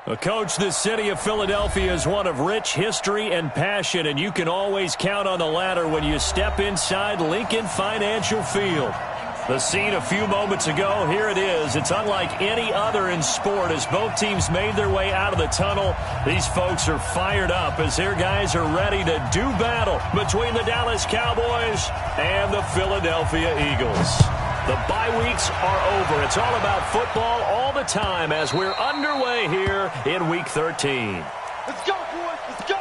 Well, Coach, the city of Philadelphia is one of rich history and passion, and you can always count on the latter when you step inside Lincoln Financial Field. The scene a few moments ago, here it is. It's unlike any other in sport as both teams made their way out of the tunnel. These folks are fired up as their guys are ready to do battle between the Dallas Cowboys and the Philadelphia Eagles. The bye weeks are over. It's all about football all the time as we're underway here in Week 13. Let's go, boys. Let's go.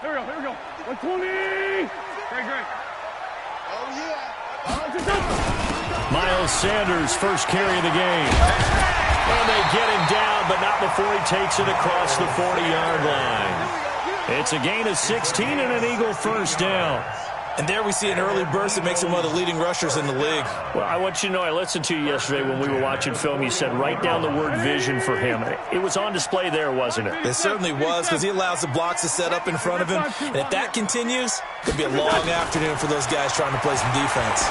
Here we go. 120. Great. Oh, yeah. Miles Sanders, first carry of the game. And they get him down, but not before he takes it across the 40-yard line. It's a gain of 16 and an Eagle first down. And there we see an early burst that makes him one of the leading rushers in the league. Well, I want you to know, I listened to you yesterday when we were watching film. You said write down the word vision for him. It was on display there, wasn't it? It certainly was, because he allows the blocks to set up in front of him. And if that continues, it could be a long afternoon for those guys trying to play some defense.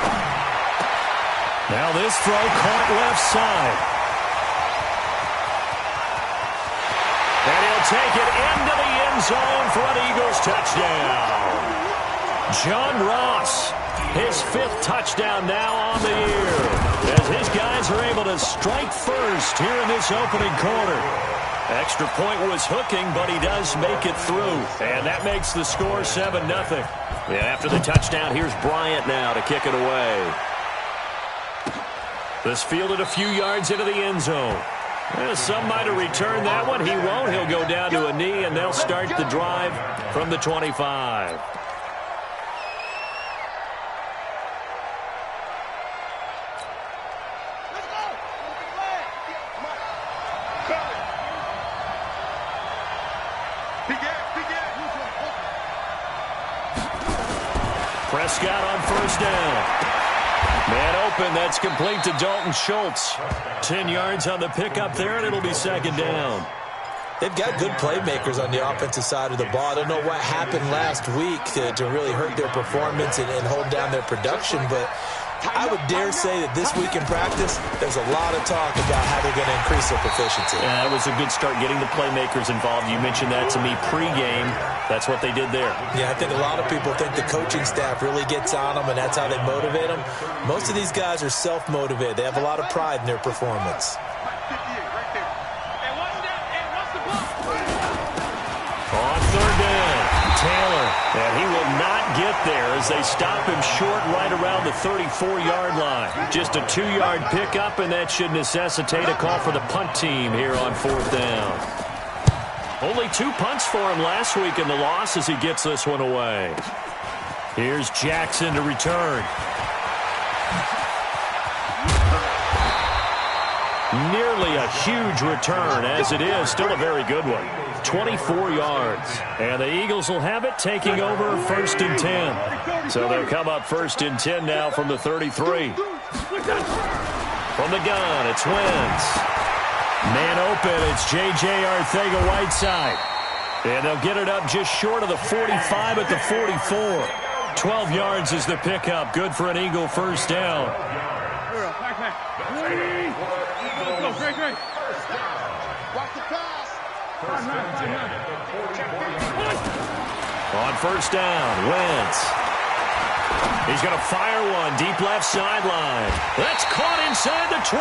Now this throw caught left side. And he'll take it into the end zone for an Eagles touchdown. John Ross, his fifth touchdown now on the year, as his guys are able to strike first here in this opening quarter. Extra point was hooking, but he does make it through, and that makes the score 7-0. Yeah, after the touchdown, here's Bryant now to kick it away. This fielded a few yards into the end zone. Some might have returned that one. He won't. He'll go down to a knee, and they'll start the drive from the 25. Prescott on first down. Man open, that's complete to Dalton Schultz. 10 yards on the pickup there, and it'll be second down. They've got good playmakers on the offensive side of the ball. I don't know what happened last week to really hurt their performance and hold down their production, but I would dare say that this week in practice, there's a lot of talk about how they're going to increase their proficiency. Yeah, that was a good start getting the playmakers involved. You mentioned that to me pregame. That's what they did there. Yeah, I think a lot of people think the coaching staff really gets on them, and that's how they motivate them. Most of these guys are self-motivated. They have a lot of pride in their performance. On third down, Taylor, and he will not get there as they stop him short right around the 34-yard line. Just a 2-yard pickup, and that should necessitate a call for the punt team here on fourth down. Only 2 punts for him last week in the loss as he gets this one away. Here's Jackson to return. Nearly a huge return, as it is still a very good one. 24 yards. And the Eagles will have it, taking over first and 10. So they'll come up first and 10 now from the 33. From the gun, it's Wentz. Man open, it's J.J. Arcega-Whiteside. And they'll get it up just short of the 45 at the 44. 12 yards is the pickup. Good for an Eagle first down. Great. Watch the pass. On first down, Wentz. He's going to fire one deep left sideline. That's caught inside the 20.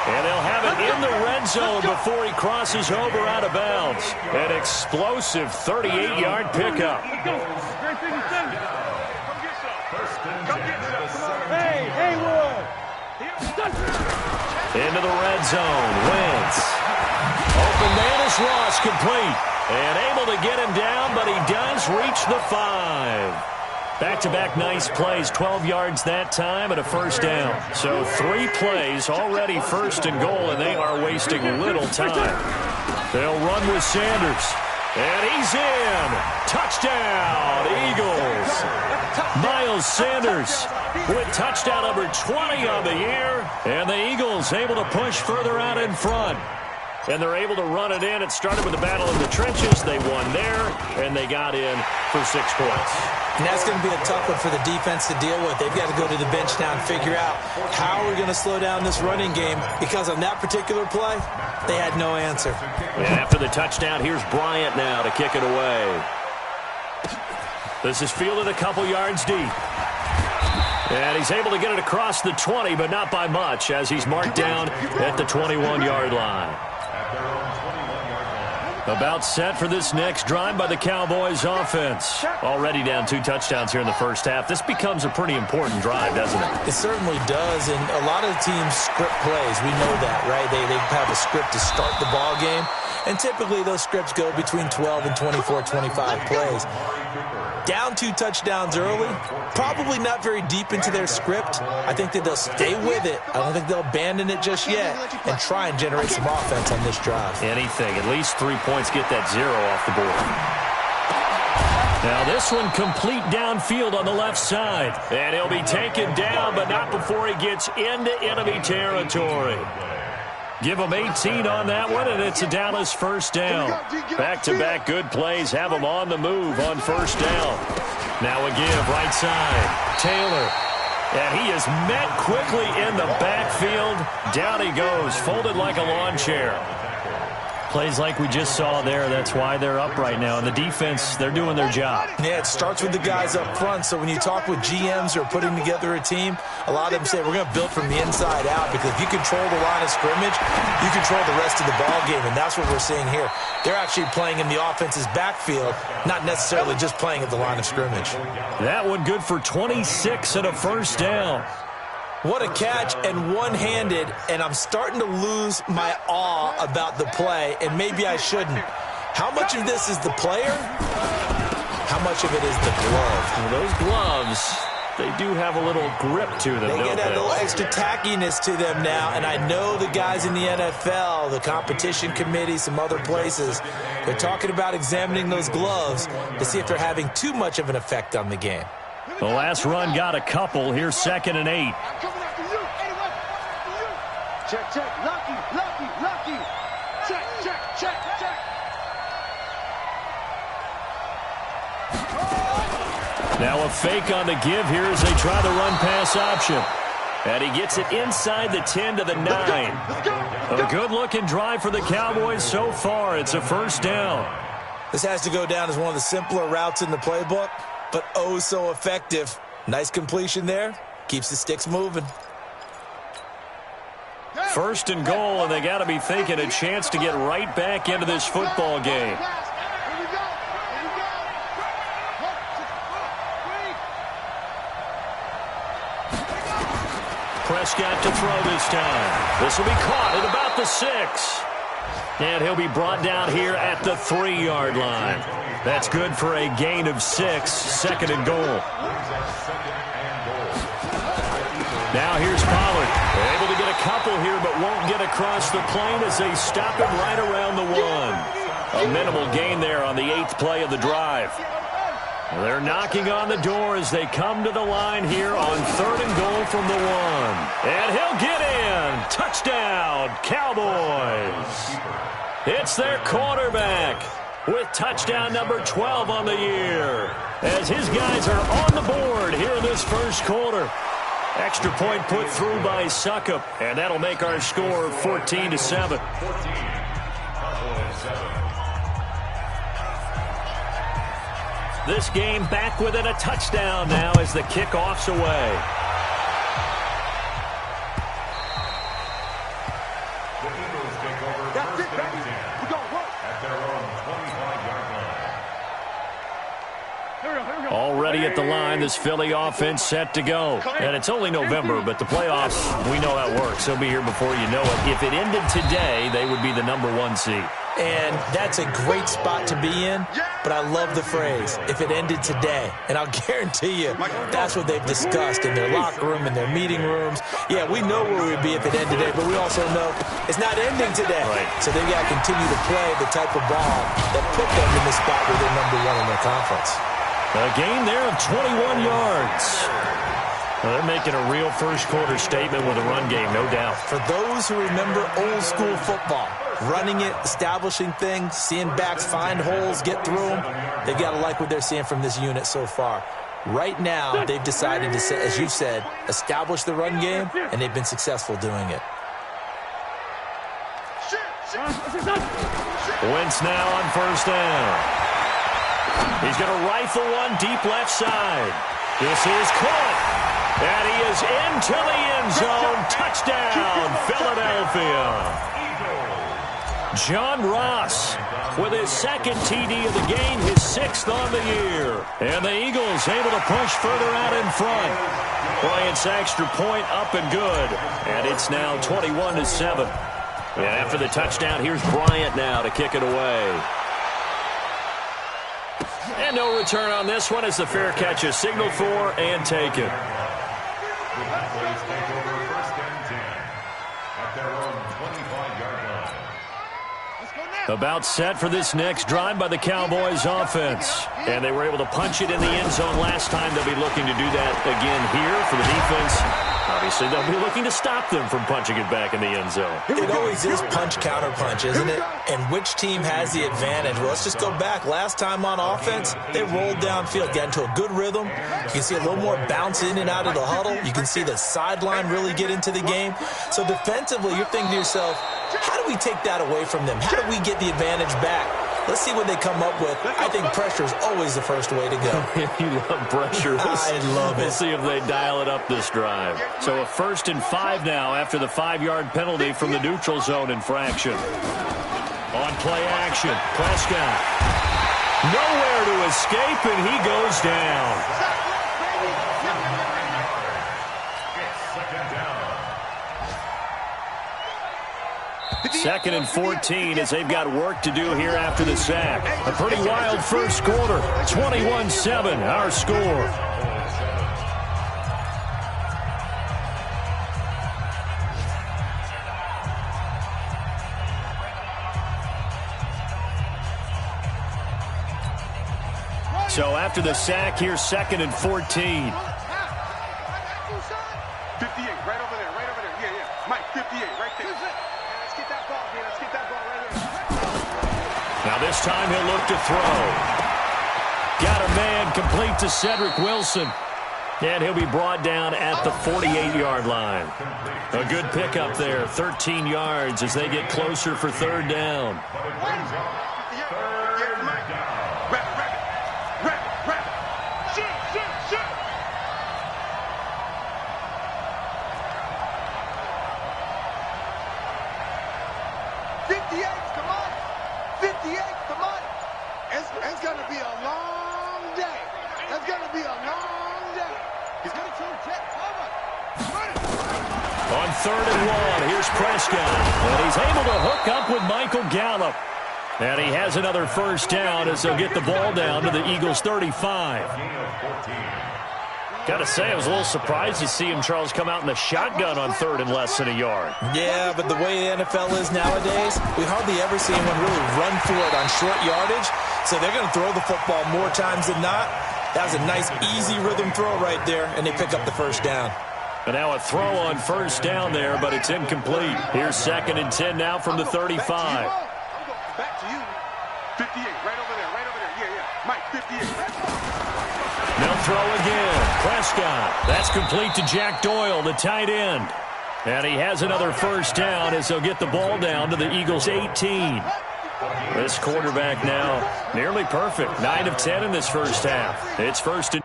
And they'll have it in the red zone before he crosses over out of bounds. An explosive 38-yard pickup. Hey, Haywood. Into the red zone, Wentz. Open man is Ross, complete. And able to get him down, but he does reach the 5. Back-to-back nice plays, 12 yards that time and a first down. So 3 plays, already first and goal, and they are wasting little time. They'll run with Sanders. And he's in. Touchdown, Eagles. Miles Sanders with touchdown number 20 on the year. And the Eagles able to push further out in front. And they're able to run it in. It started with a battle in the trenches. They won there, and they got in for 6 points. And that's going to be a tough one for the defense to deal with. They've got to go to the bench now and figure out how we're going to slow down this running game, because on that particular play, they had no answer. And after the touchdown, here's Bryant now to kick it away. This is fielded a couple yards deep. And he's able to get it across the 20, but not by much, as he's marked down at the 21-yard line. About set for this next drive by the Cowboys offense. Already down 2 touchdowns here in the first half. This becomes a pretty important drive, doesn't it? It certainly does, and a lot of teams script plays. We know that, right? They have a script to start the ball game, and typically those scripts go between 12 and 24, 25 plays. Down 2 touchdowns early, probably not very deep into their script. I think that they'll stay with it. I don't think they'll abandon it just yet and try and generate some offense on this drive. Anything. At least 3 points, get that 0 off the board. Now this one complete downfield on the left side. And he'll be taken down, but not before he gets into enemy territory. Give him 18 on that one, and it's a Dallas first down. Back-to-back good plays have them on the move on first down. Now a give, right side. Taylor. And he is met quickly in the backfield. Down he goes, folded like a lawn chair. Plays like we just saw there. That's why they're up right now. And the defense, they're doing their job. Yeah, it starts with the guys up front. So when you talk with GMs who are putting together a team, a lot of them say we're going to build from the inside out, because if you control the line of scrimmage, you control the rest of the ball game. And that's what we're seeing here. They're actually playing in the offense's backfield, not necessarily just playing at the line of scrimmage. That one good for 26 and a first down. What a catch, and one-handed, and I'm starting to lose my awe about the play, and maybe I shouldn't. How much of this is the player? How much of it is the glove? Well, those gloves, they do have a little grip to them, They don't get a they? little extra tackiness to them now, and I know the guys in the NFL, the competition committee, some other places, they're talking about examining those gloves to see if they're having too much of an effect on the game. The last run got a couple. Here's 2nd and 8. I'm coming after you. Anyway, after you. Check, check. Lucky. Check. Now a fake on the give here as they try the run-pass option. And he gets it inside the 10 to the 9. A good-looking drive for the Cowboys so far. It's a first down. This has to go down as one of the simpler routes in the playbook, but oh so effective. Nice completion there. Keeps the sticks moving. First and goal, and they got to be thinking a chance to get right back into this football game. Prescott to throw this time. This will be caught at about the 6. And he'll be brought down here at the 3-yard line. That's good for a gain of 6, 2nd and goal. Now here's Pollard. They're able to get a couple here, but won't get across the plane as they stop him right around the 1. A minimal gain there on the 8th play of the drive. They're knocking on the door as they come to the line here on 3rd and goal from the 1. And he'll get in. Touchdown, Cowboys. It's their quarterback with touchdown number 12 on the year, as his guys are on the board here in this first quarter. Extra point put through by Succop, and that'll make our score 14-7. This game back within a touchdown now as the kickoff's away. That's it, baby. We're going to work. Here we go. Already at the line. This Philly offense set to go. And it's only November, but the playoffs, we know how it works. They'll be here before you know it. If it ended today, they would be the #1 seed. And that's a great spot to be in, but I love the phrase, if it ended today. And I'll guarantee you, that's what they've discussed in their locker room, in their meeting rooms. Yeah, we know where we'd be if it ended today, but we also know it's not ending today. Right. So they've got to continue to play the type of ball that put them in the spot where they're #1 in their conference. A gain there of 21 yards. Well, they're making a real first-quarter statement with a run game, no doubt. For those who remember old-school football, running it, establishing things, seeing backs find holes, get through them, they've got to like what they're seeing from this unit so far. Right now, they've decided to, as you've said, establish the run game, and they've been successful doing it. Wentz now on first down. He's going to rifle one deep left side. This is caught. And he is into the end zone. Touchdown, Philadelphia. John Ross with his second TD of the game, his 6th on the year. And the Eagles able to push further out in front. Bryant's extra point up and good. And it's now 21-7. And after the touchdown, here's Bryant now to kick it away. And no return on this one as the fair catch is signaled for and taken. Plays take over 1st and 10 at their own 25-yard line. About set for this next drive by the Cowboys offense. And they were able to punch it in the end zone last time. They'll be looking to do that again here for the defense. Obviously, they'll be looking to stop them from punching it back in the end zone. It always is punch-counter-punch, isn't it? And which team has the advantage? Well, let's just go back. Last time on offense, they rolled downfield, got into a good rhythm. You can see a little more bounce in and out of the huddle. You can see the sideline really get into the game. So defensively, you're thinking to yourself, how do we take that away from them? How do we get the advantage back? Let's see what they come up with. I think pressure is always the first way to go. You love pressure. I love it. We'll see if they dial it up this drive. So a 1st and 5 now after the 5-yard penalty from the neutral zone infraction. On play action, Prescott. Nowhere to escape, and he goes down. Second and 14 as they've got work to do here after the sack. A pretty wild first quarter. 21-7, our score. So after the sack, here's 2nd and 14. 58, right over there, right over there. Yeah, yeah. Mike, 58, right there. Let's get that ball here. Let's get that ball right here. Now this time he'll look to throw. Got a man complete to Cedric Wilson. And he'll be brought down at the 48-yard line. A good pickup there, 13 yards as they get closer for 3rd down. It's going to be a long day. It's going to be a long day. He's going to throw a jet. On 3rd and 1, here's Prescott. And he's able to hook up with Michael Gallup. And he has another 1st down as they'll get the ball down to the Eagles' 35. Got to say, I was a little surprised to see him, Charles, come out in the shotgun on 3rd and less than a yard. Yeah, but the way the NFL is nowadays, we hardly ever see anyone really run for it on short yardage. So they're going to throw the football more times than not. That was a nice, easy rhythm throw right there, and they pick up the 1st down. And now a throw on 1st down there, but it's incomplete. Here's 2nd and 10 now from the 35. Back to you. 58, right over there, right over there. Yeah, yeah. Mike, 58. They'll throw again. Prescott. That's complete to Jack Doyle, the tight end. And he has another 1st down as they'll get the ball down to the Eagles' 18. This quarterback now nearly perfect. 9 of 10 in this first half. It's 1st and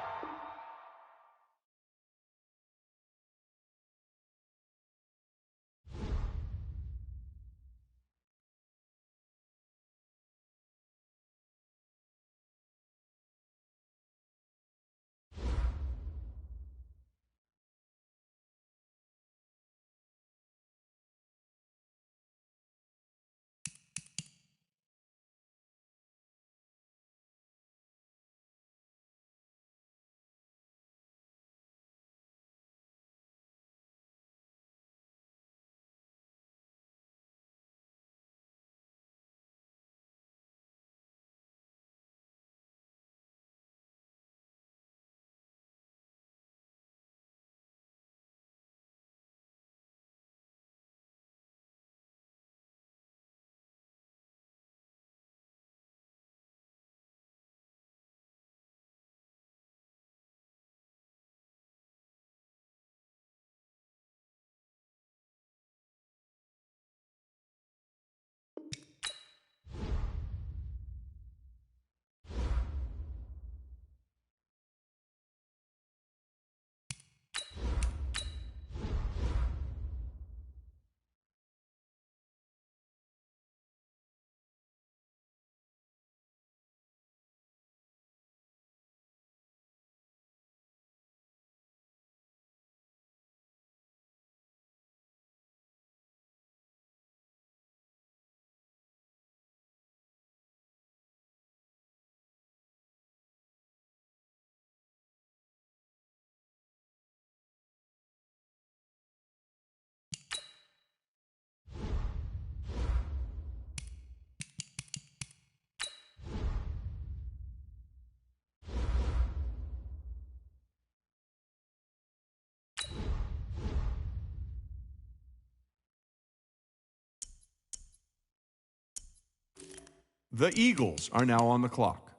The Eagles are now on the clock.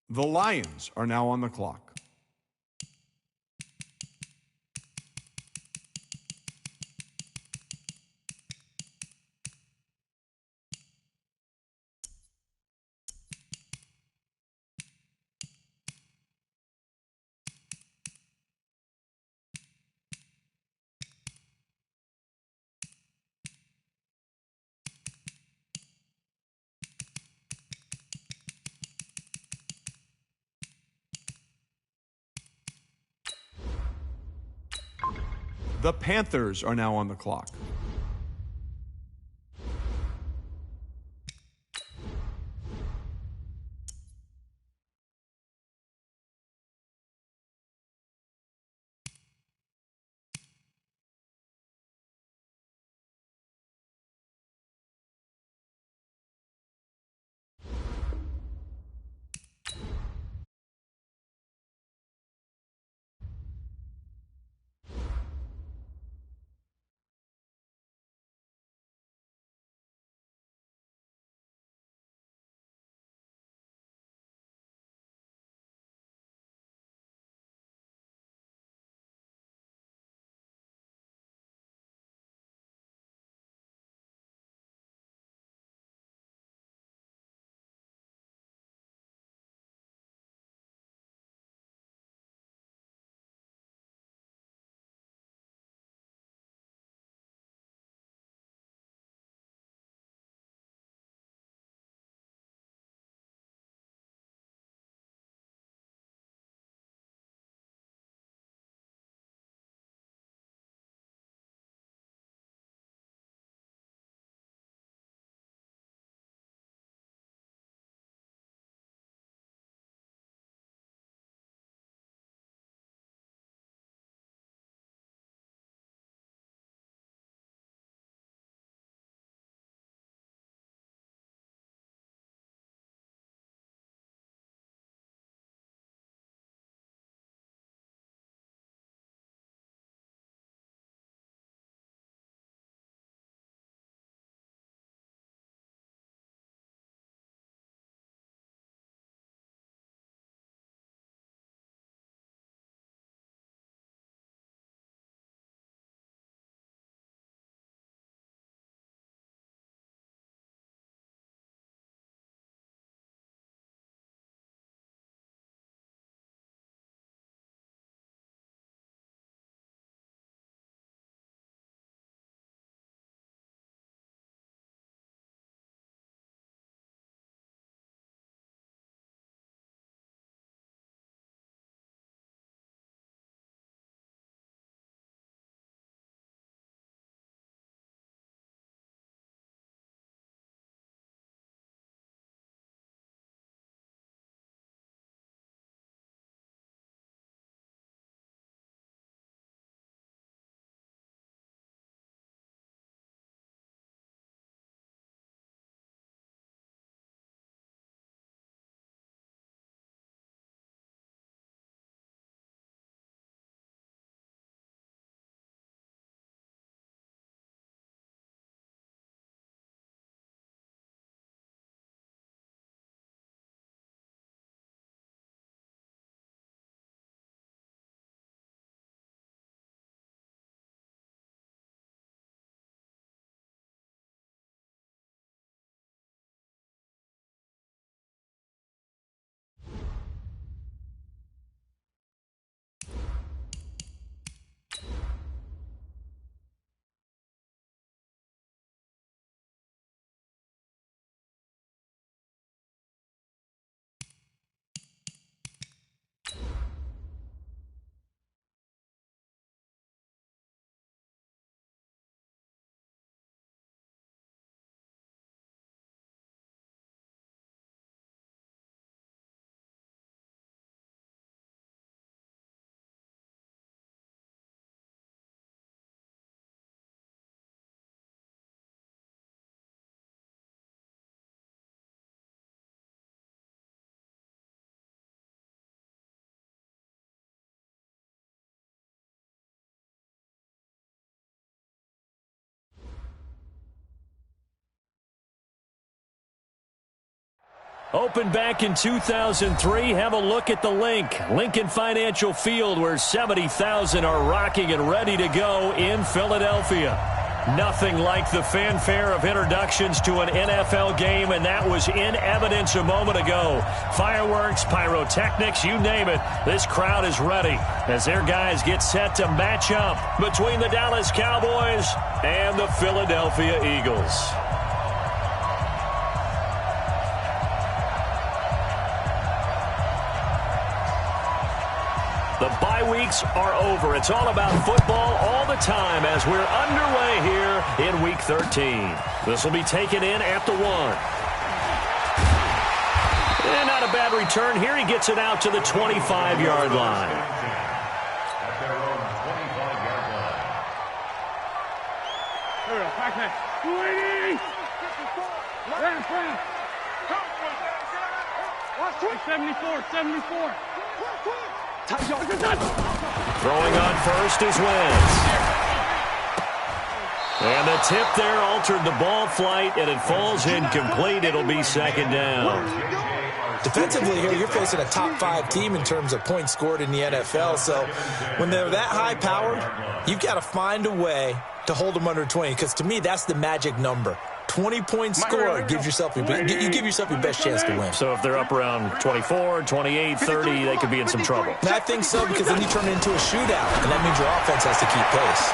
The Lions are now on the clock. The Panthers are now on the clock. Opened back in 2003, have a look at the link. Lincoln Financial Field, where 70,000 are rocking and ready to go in Philadelphia. Nothing like the fanfare of introductions to an NFL game, and that was in evidence a moment ago. Fireworks, pyrotechnics, you name it. This crowd is ready as their guys get set to match up between the Dallas Cowboys and the Philadelphia Eagles. The bye weeks are over. It's all about football all the time as we're underway here in Week 13. This will be taken in at the 1. And not a bad return here. He gets it out to the 25-yard line. At their own 25-yard line. Here we go. Back there. 280. Round. 74. Throwing on first is Wentz. And the tip there altered the ball flight, and it falls incomplete. It'll be second down. Defensively here, you're facing a top 5 team in terms of points scored in the NFL. So when they're that high-powered, you've got to find a way to hold them under 20, because to me, that's the magic number. 20 points scored gives yourself you give yourself your best chance to win. So if they're up around 24, 28, 30, they could be in some trouble. And I think so, because then you turn it into a shootout, and that means your offense has to keep pace.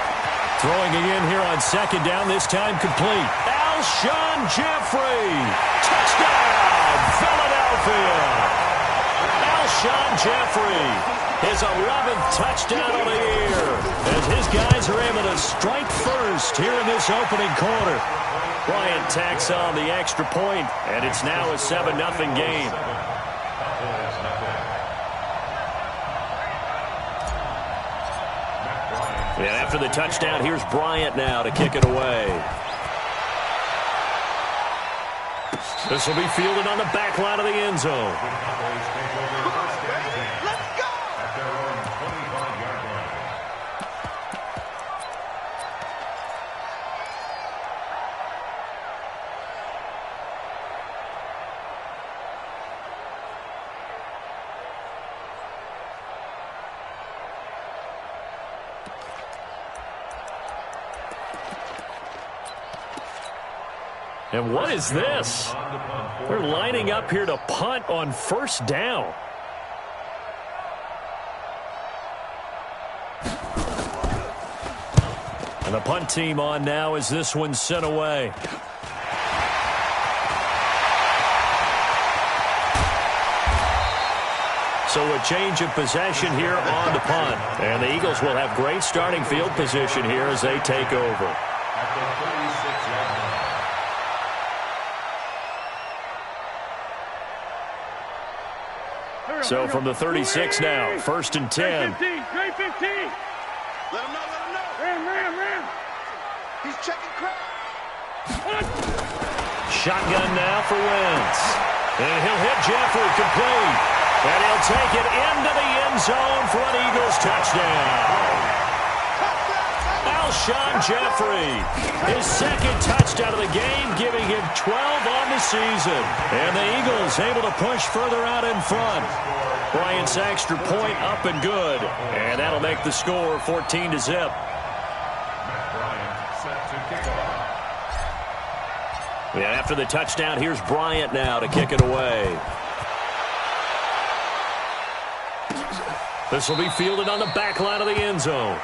Throwing again here on second down, this time complete. Alshon Jeffrey. Touchdown, Philadelphia. Alshon Jeffrey, his 11th touchdown of the year, as his guys are able to strike first here in this opening quarter. Bryant tacks on the extra point, and it's now a 7-0 game. And after the touchdown, here's Bryant now to kick it away. This will be fielded on the back line of the end zone. And what is this? They're lining up here to punt on first down. And the punt team on now as this one's sent away. So a change of possession here on the punt. And the Eagles will have great starting field position here as they take over. So from the 36 now, 1st and 10. Great 15. Let him know. Ram. He's checking crowd. Shotgun now for Wentz. And he'll hit Jeffrey complete. And he'll take it into the end zone for an Eagles touchdown. Alshon Jeffrey, his second touchdown of the game, giving him 12 on the season. And the Eagles able to push further out in front. Bryant's extra point up and good. And that'll make the score 14-0. And after the touchdown, here's Bryant now to kick it away. This will be fielded on the back line of the end zone.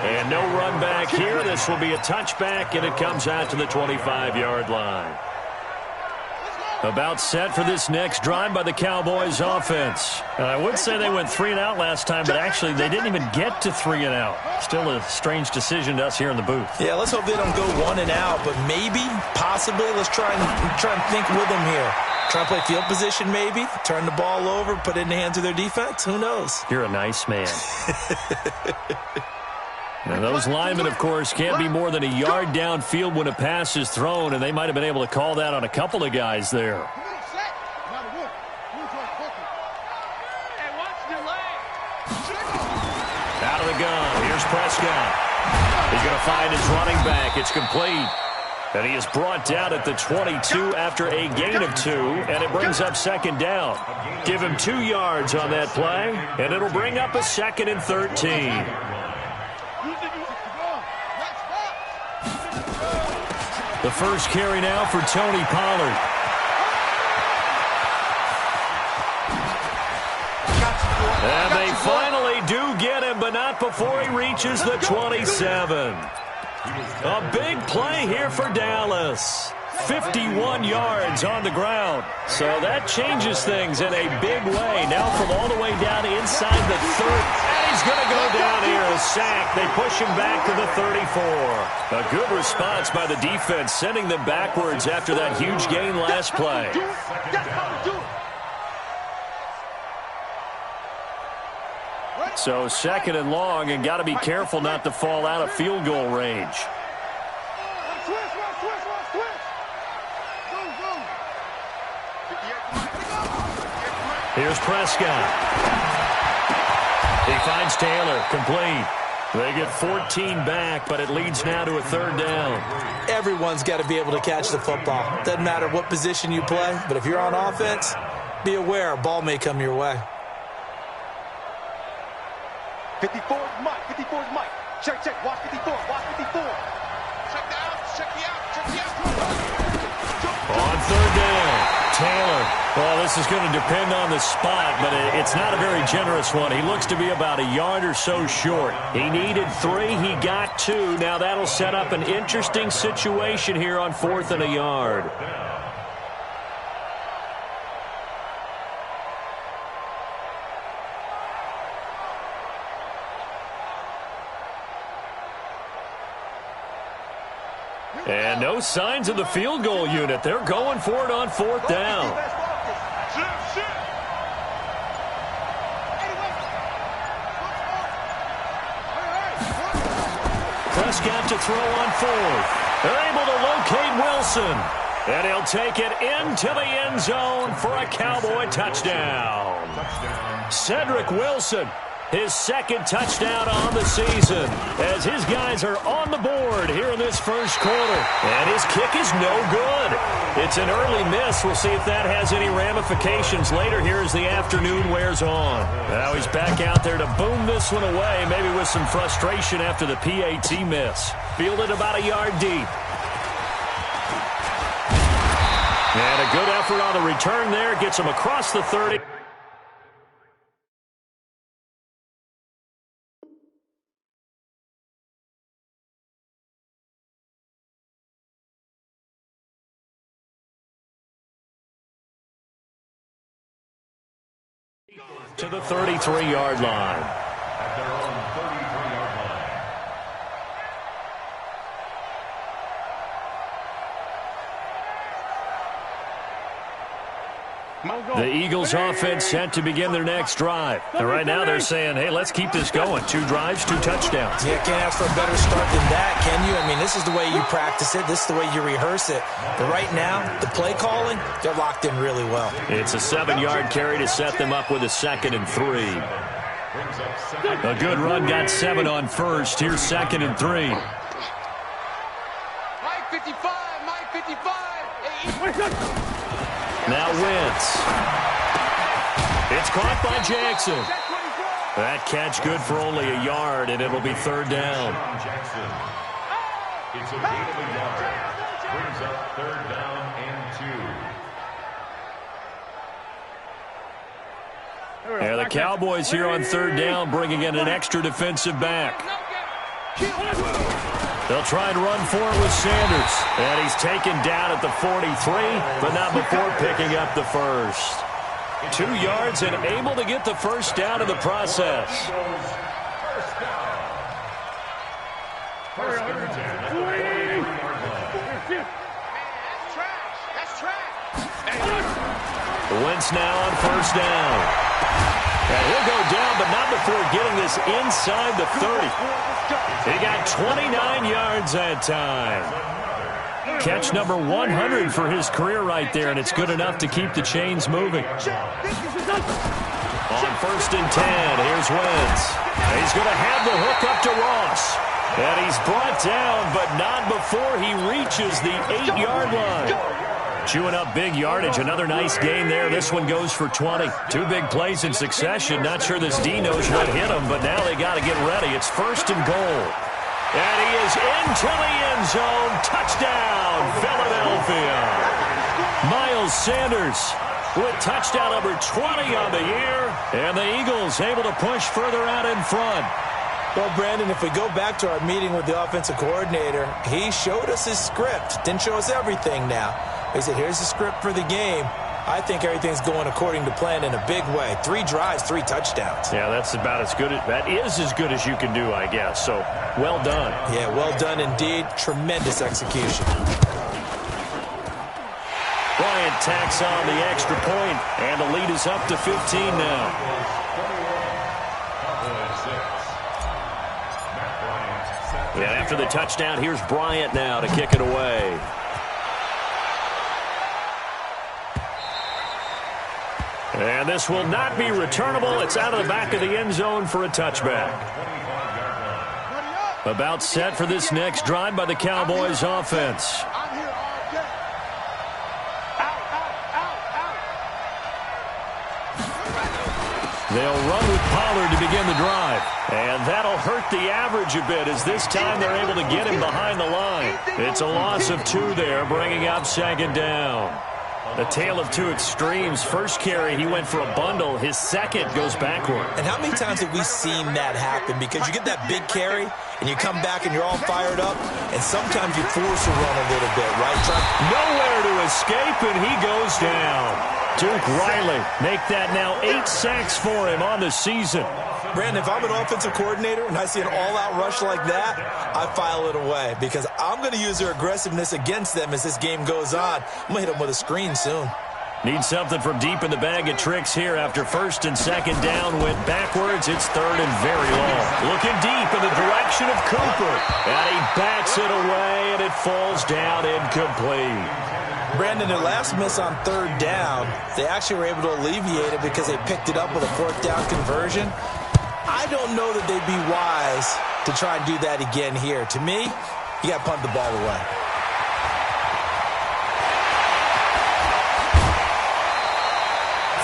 And no run back here. This will be a touchback, and it comes out to the 25-yard line. About set for this next drive by the Cowboys offense. And I would say they went 3 and out last time, but actually they didn't even get to 3 and out. Still a strange decision to us here in the booth. Yeah, let's hope they don't go 1 and out, but maybe, possibly, let's try and think with them here. Try and play field position maybe, turn the ball over, put it in the hands of their defense. Who knows? You're a nice man. And those linemen, of course, can't be more than a yard downfield when a pass is thrown, and they might have been able to call that on a couple of guys there. Out of the gun. Here's Prescott. He's going to find his running back. It's complete. And he is brought down at the 22 after a gain of 2, and it brings up second down. Give him 2 yards on that play, and it'll bring up a 2nd and 13. The first carry now for Tony Pollard. And they finally do get him, but not before he reaches the 27. A big play here for Dallas. 51 yards on the ground. So that changes things in a big way. Now from all the way down inside the 30. And he's going to go down here, a sack. They push him back to the 34. A good response by the defense, sending them backwards after that huge gain last play. So 2nd and long, and got to be careful not to fall out of field goal range. Here's Prescott. He finds Taylor, complete. They get 14 back, but it leads now to a 3rd down. Everyone's got to be able to catch the football. Doesn't matter what position you play, but if you're on offense, be aware a ball may come your way. 54 is Mike. 54 is Mike. Check, check. Watch 54. Watch 54. Check the out. Check the out. Check the out. On 3rd down, Taylor. Well, this is going to depend on the spot, but it's not a very generous one. He looks to be about a yard or so short. He needed 3. He got 2. Now that'll set up an interesting situation here on 4th and a yard. And no signs of the field goal unit. They're going for it on 4th down. Prescott to throw on 4th. They're able to locate Wilson. And he'll take it into the end zone for a Cowboy touchdown. Cedric Wilson, his 2nd touchdown on the season, as his guys are on the board here in this first quarter. And his kick is no good. It's an early miss. We'll see if that has any ramifications later here as the afternoon wears on. Now he's back out there to boom this one away, maybe with some frustration after the PAT miss. Fielded about a yard deep. And a good effort on the return there. Gets him across the 30. To the 33-yard line. At their own 33-yard line. The Eagles offense set to begin their next drive. And right now they're saying, hey, let's keep this going. 2 drives, 2 touchdowns. Yeah, can't ask for a better start than that, can you? I mean, this is the way you practice it. This is the way you rehearse it. But right now, the play calling, they're locked in really well. It's a 7-yard carry to set them up with a 2nd and 3. A good run, got 7 on first. Here's 2nd and 3. Mike 55. Mike 55. Now Wentz. It's caught by Jackson. That catch good for only a yard, and it'll be 3rd down. Jackson. It's a gain of a yard. Brings up 3rd down and 2. Yeah, the Cowboys here on 3rd down, bringing in an extra defensive back. They'll try and run for it with Sanders. And he's taken down at the 43, but not before picking up the first. 2 yards and able to get the first down in the process. First and 10 at the 43-yard line. That's trash. Wentz now on 1st down. And he'll go down, but not before getting this inside the 30. He got 29 yards that time. Catch number 100 for his career right there, and it's good enough to keep the chains moving. On 1st and 10, here's Wentz. He's going to have the hook up to Ross. And he's brought down, but not before he reaches the 8-yard line. Chewing up big yardage. Another nice gain there. This one goes for 20. 2 big plays in succession. Not sure this D knows what hit him, but now they got to get ready. It's 1st and goal. And he is into the end zone. Touchdown, Philadelphia. Miles Sanders with touchdown number 20 on the year. And the Eagles able to push further out in front. Well, Brandon, if we go back to our meeting with the offensive coordinator, he showed us his script. Didn't show us everything now. He said, here's the script for the game. I think everything's going according to plan in a big way. 3 drives, 3 touchdowns. Yeah, that's about as good. That is as good as you can do, I guess. So, well done. Yeah, well done indeed. Tremendous execution. Bryant tacks on the extra point, and the lead is up to 15 now. Yeah, after the touchdown, here's Bryant now to kick it away. And this will not be returnable. It's out of the back of the end zone for a touchback. About set for this next drive by the Cowboys offense. They'll run with Pollard to begin the drive. And that'll hurt the average a bit as this time they're able to get him behind the line. It's a loss of 2 there, bringing up 2nd down. A tale of 2 extremes. First carry, he went for a bundle. His second goes backward. And how many times have we seen that happen? Because you get that big carry, and you come back and you're all fired up, and sometimes you force a run a little bit, right, Chuck? Nowhere to escape, and he goes down. Duke Riley make that now 8 sacks for him on the season. Brandon, if I'm an offensive coordinator and I see an all-out rush like that, I file it away because I'm going to use their aggressiveness against them as this game goes on. I'm going to hit them with a screen soon. Need something from deep in the bag of tricks here after 1st and 2nd down went backwards. It's 3rd and very long. Looking deep in the direction of Cooper. And he backs it away, and it falls down incomplete. Brandon, their last miss on 3rd down, they actually were able to alleviate it because they picked it up with a 4th down conversion. I don't know that they'd be wise to try and do that again here. To me, you got to punt the ball away.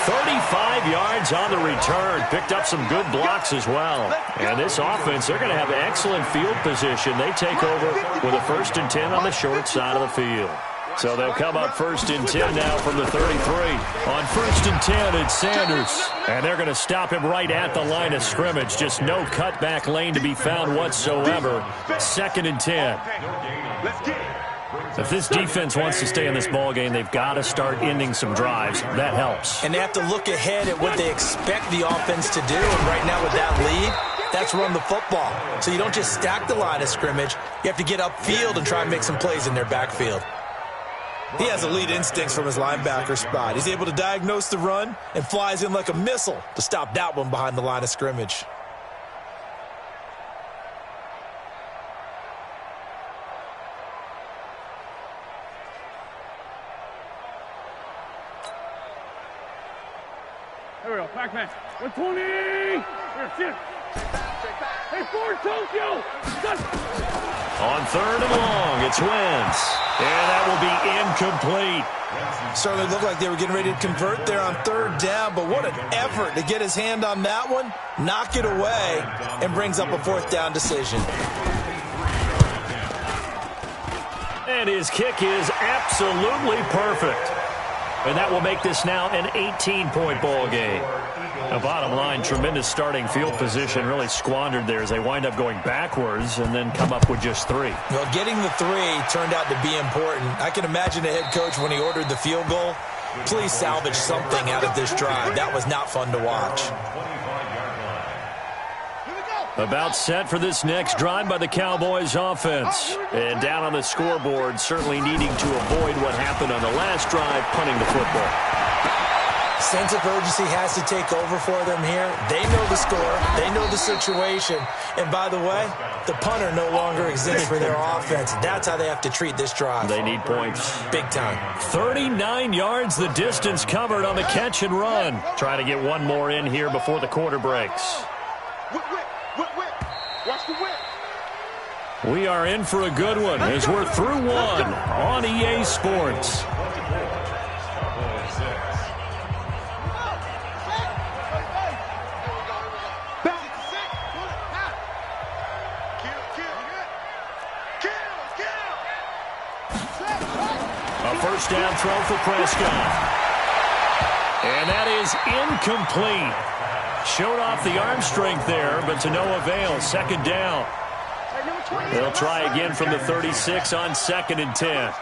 .35 yards on the return. Picked up some good blocks as well. And this offense, they're going to have excellent field position. They take over with a 1st and 10 on the short side of the field. So they'll come up 1st and 10 now from the 33. On 1st and 10, it's Sanders. And they're going to stop him right at the line of scrimmage. Just no cutback lane to be found whatsoever. 2nd and 10. If this defense wants to stay in this ballgame, they've got to start ending some drives. That helps. And they have to look ahead at what they expect the offense to do. And right now with that lead, that's run the football. So you don't just stack the line of scrimmage. You have to get upfield and try and make some plays in their backfield. He has elite instincts from his linebacker spot. He's able to diagnose the run and flies in like a missile to stop that one behind the line of scrimmage. There we go. Back man. 120. Here, sit. Hey, forward, Tokyo. On 3rd and long, it's Wentz. And that will be incomplete. Certainly looked like they were getting ready to convert there on 3rd down, but what an effort to get his hand on that one, knock it away, and brings up a 4th down decision. And his kick is absolutely perfect. And that will make this now an 18-point ball game. The bottom line, tremendous starting field position, really squandered there as they wind up going backwards and then come up with just 3. Well, getting the 3 turned out to be important. I can imagine the head coach when he ordered the field goal. Please salvage something out of this drive. That was not fun to watch. About set for this next drive by the Cowboys offense. And down on the scoreboard, certainly needing to avoid what happened on the last drive, punting the football. Sense of urgency has to take over for them here. They know the score. They know the situation. And by the way, the punter no longer exists for their offense. That's how they have to treat this drive. They need points. Big time. 39 yards the distance covered on the catch and run. Trying to get one more in here before the quarter breaks. Whip. Watch the whip. We are in for a good one as we're through one on EA Sports. A first down throw for Prescott. And that is incomplete. Showed off the arm strength there, but to no avail. Second down. They'll try again from the 36 on 2nd and 10.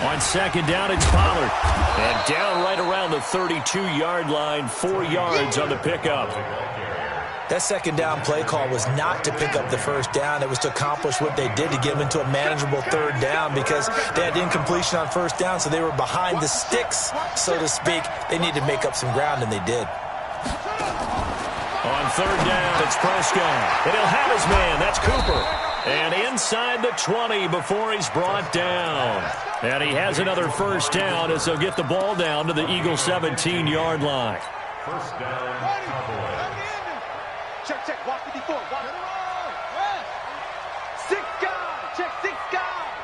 On second down, it's Pollard. And down right around the 32-yard line, 4 yards on the pickup. That second down play call was not to pick up the first down. It was to accomplish what they did, to get them into a manageable third down, because they had incompletion on first down, so they were behind the sticks, so to speak. They needed to make up some ground, and they did. On third down, it's Prescott. And he'll have his man. That's Cooper. And inside the 20 before he's brought down. And he has another first down as they'll get the ball down to the Eagles' 17-yard line. First down, Cowboys. Check, walk 54, walk. 6 guys, check 6 guys.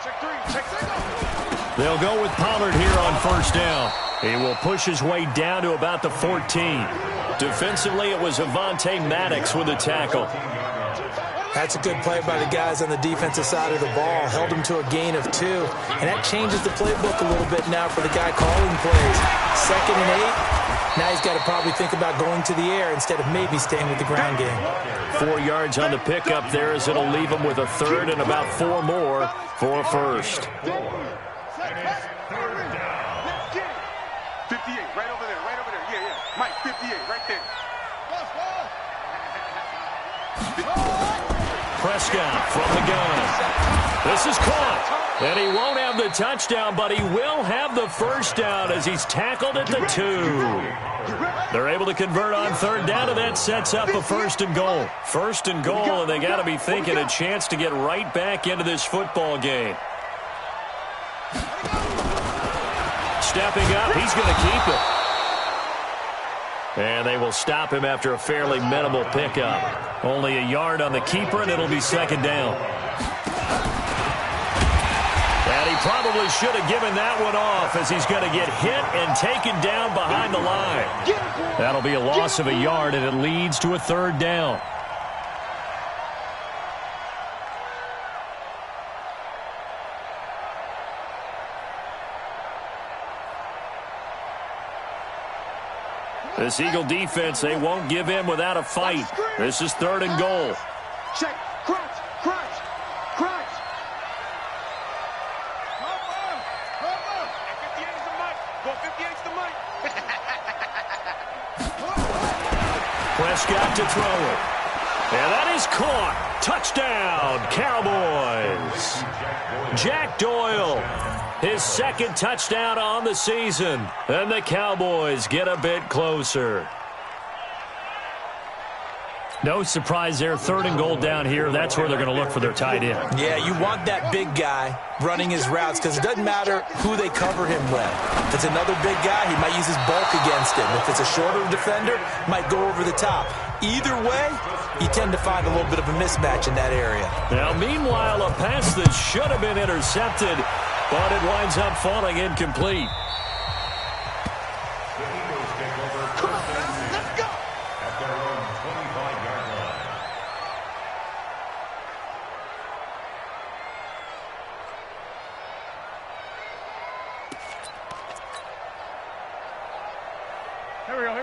Check 3, check 6. They'll go with Pollard here on first down. He will push his way down to about the 14. Defensively, it was Avonte Maddox with a tackle. That's a good play by the guys on the defensive side of the ball. Held them to a gain of 2. And that changes the playbook a little bit now for the guy calling plays. 2nd and 8. Now he's got to probably think about going to the air instead of maybe staying with the ground game. 4 yards on the pickup there as it'll leave him with a third and about 4 more for a first. 58, right over there. Yeah. Mike, 58, right there. Prescott from the gun. This is caught. And he won't have the touchdown, but he will have the first down as he's tackled at the 2. They're able to convert on third down, and that sets up a first and goal. First and goal, and they got to be thinking a chance to get right back into this football game. Stepping up, he's going to keep it. And they will stop him after a fairly minimal pickup. Only a yard on the keeper, and it'll be second down. And he probably should have given that one off as he's going to get hit and taken down behind the line. That'll be a loss of a yard, and it leads to a third down. This Eagle defense, they won't give in without a fight. This is third and goal. Check, crunch. Go 58's the mic. Prescott to throw it. And that is caught. Touchdown, Cowboys. Jack Doyle, his second touchdown on the season. And the Cowboys get a bit closer. No surprise there. Third and goal down here. That's where they're going to look for their tight end. Yeah, you want that big guy running his routes because it doesn't matter who they cover him with. If it's another big guy, he might use his bulk against him. If it's a shorter defender, might go over the top. Either way, you tend to find a little bit of a mismatch in that area. Now, meanwhile, a pass that should have been intercepted, but it winds up falling incomplete.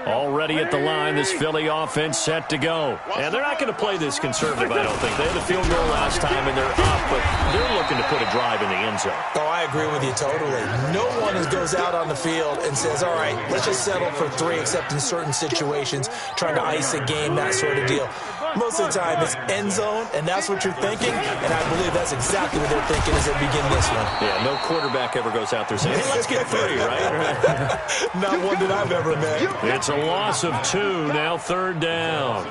Already at the line, this Philly offense set to go. And they're not going to play this conservative, I don't think. They had the field goal last time, and they're up, but they're looking to put a drive in the end zone. Oh, I agree with you totally. No one goes out on the field and says, all right, let's just settle for 3, except in certain situations, trying to ice a game, that sort of deal. Most of the time, it's end zone, and that's what you're thinking, and I believe that's exactly what they're thinking as they begin this one. Yeah, no quarterback ever goes out there saying, hey, let's get 3, right? Not one that I've ever met. It's a loss of 2, now third down.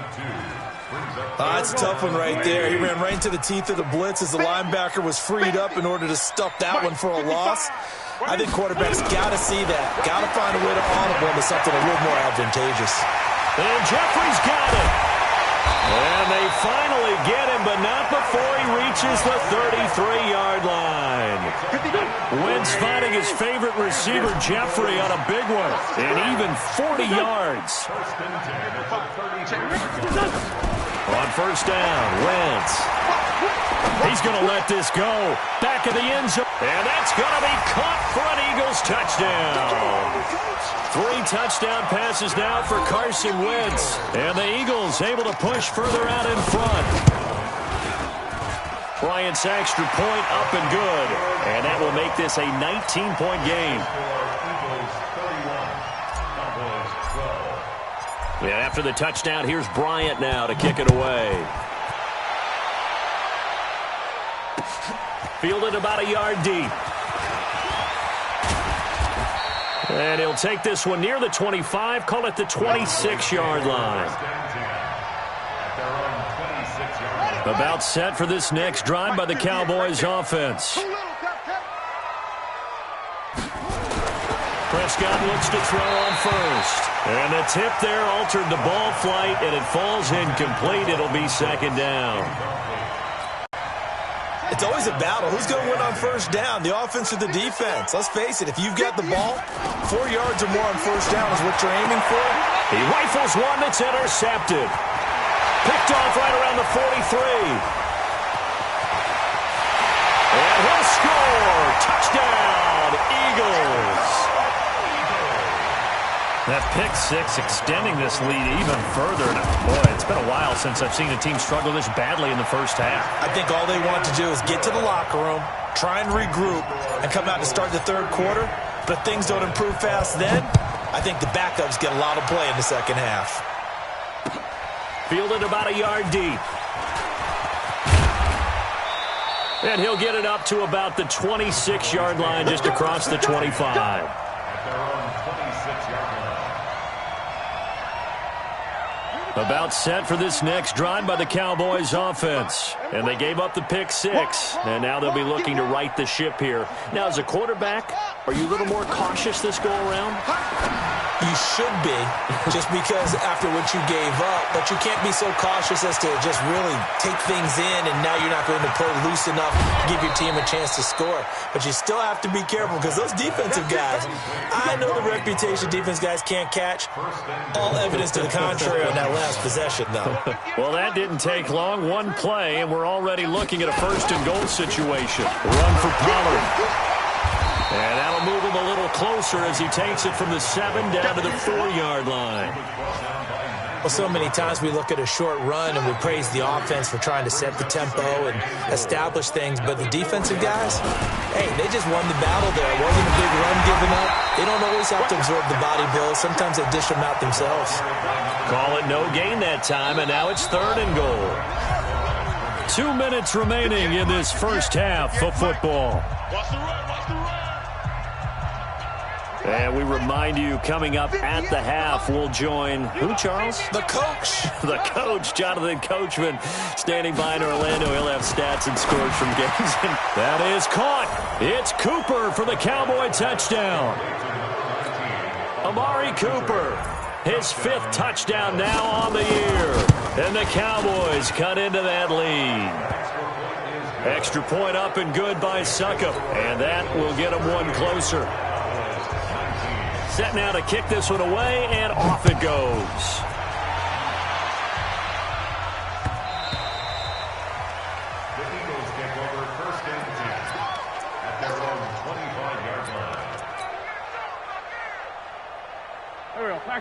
That's a tough one right there. He ran right into the teeth of the blitz as the linebacker was freed up in order to stuff that one for a loss. I think quarterbacks got to see that. Got to find a way to audible into something a little more advantageous. And Jeffrey's got it. And they finally get him, but not before he reaches the 33-yard line. Wentz finding his favorite receiver, Jeffrey, on a big one. And even 40 yards. On first down, Wentz. He's going to let this go. Back of the end zone. And that's going to be caught for an Eagles touchdown. 3 touchdown passes now for Carson Wentz. And the Eagles able to push further out in front. Bryant's extra point up and good. And that will make this a 19-point game. And after the touchdown, here's Bryant now to kick it away. Fielded about a yard deep. And he'll take this one near the 25, call it the 26-yard line. About set for this next drive by the Cowboys offense. Prescott looks to throw on first. And the tip there altered the ball flight, and it falls incomplete. It'll be second down. It's always a battle. Who's going to win on first down, the offense or the defense? Let's face it, if you've got the ball, 4 yards or more on first down is what you're aiming for. He rifles one that's intercepted. Picked off right around the 43. And he'll score. Touchdown, Eagles. That pick six extending this lead even further. Now, boy, it's been a while since I've seen a team struggle this badly in the first half. I think all they want to do is get to the locker room, try and regroup, and come out to start the third quarter. But if things don't improve fast then, I think the backups get a lot of play in the second half. Fielded about a yard deep. And he'll get it up to about the 26-yard line, just across the 25. About set for this next drive by the Cowboys offense. And they gave up the pick six. And now they'll be looking to right the ship here. Now, as a quarterback, are you a little more cautious this go-around? You should be, just because after what you gave up. But you can't be so cautious as to just really take things in, and now you're not going to play loose enough to give your team a chance to score. But you still have to be careful, because those defensive guys, I know the reputation defense guys can't catch. All evidence to the contrary on that last possession, though. Well, that didn't take long. One play, and we're already looking at a first-and-goal situation. Run for Pollard. And that'll move him a little closer as he takes it from the 7 down to the 4-yard line. Well, so many times we look at a short run and we praise the offense for trying to set the tempo and establish things. But the defensive guys, hey, they just won the battle there. It wasn't a big run given up. They don't always have to absorb the body blows. Sometimes they dish them out themselves. Call it no gain that time, and now it's 3rd and goal. 2 minutes remaining in this first half of football. And we remind you, coming up at the half, we'll join who, Charles? The coach. The coach, Jonathan Coachman, standing by in Orlando. He'll have stats and scores from games. And that is caught. It's Cooper for the Cowboy touchdown. Amari Cooper, his 5th touchdown now on the year. And the Cowboys cut into that lead. Extra point up and good by Succop. And that will get them one closer. Set now to kick this one away, and off it goes. The Eagles take over 1st and 10 at their own 25-yard line.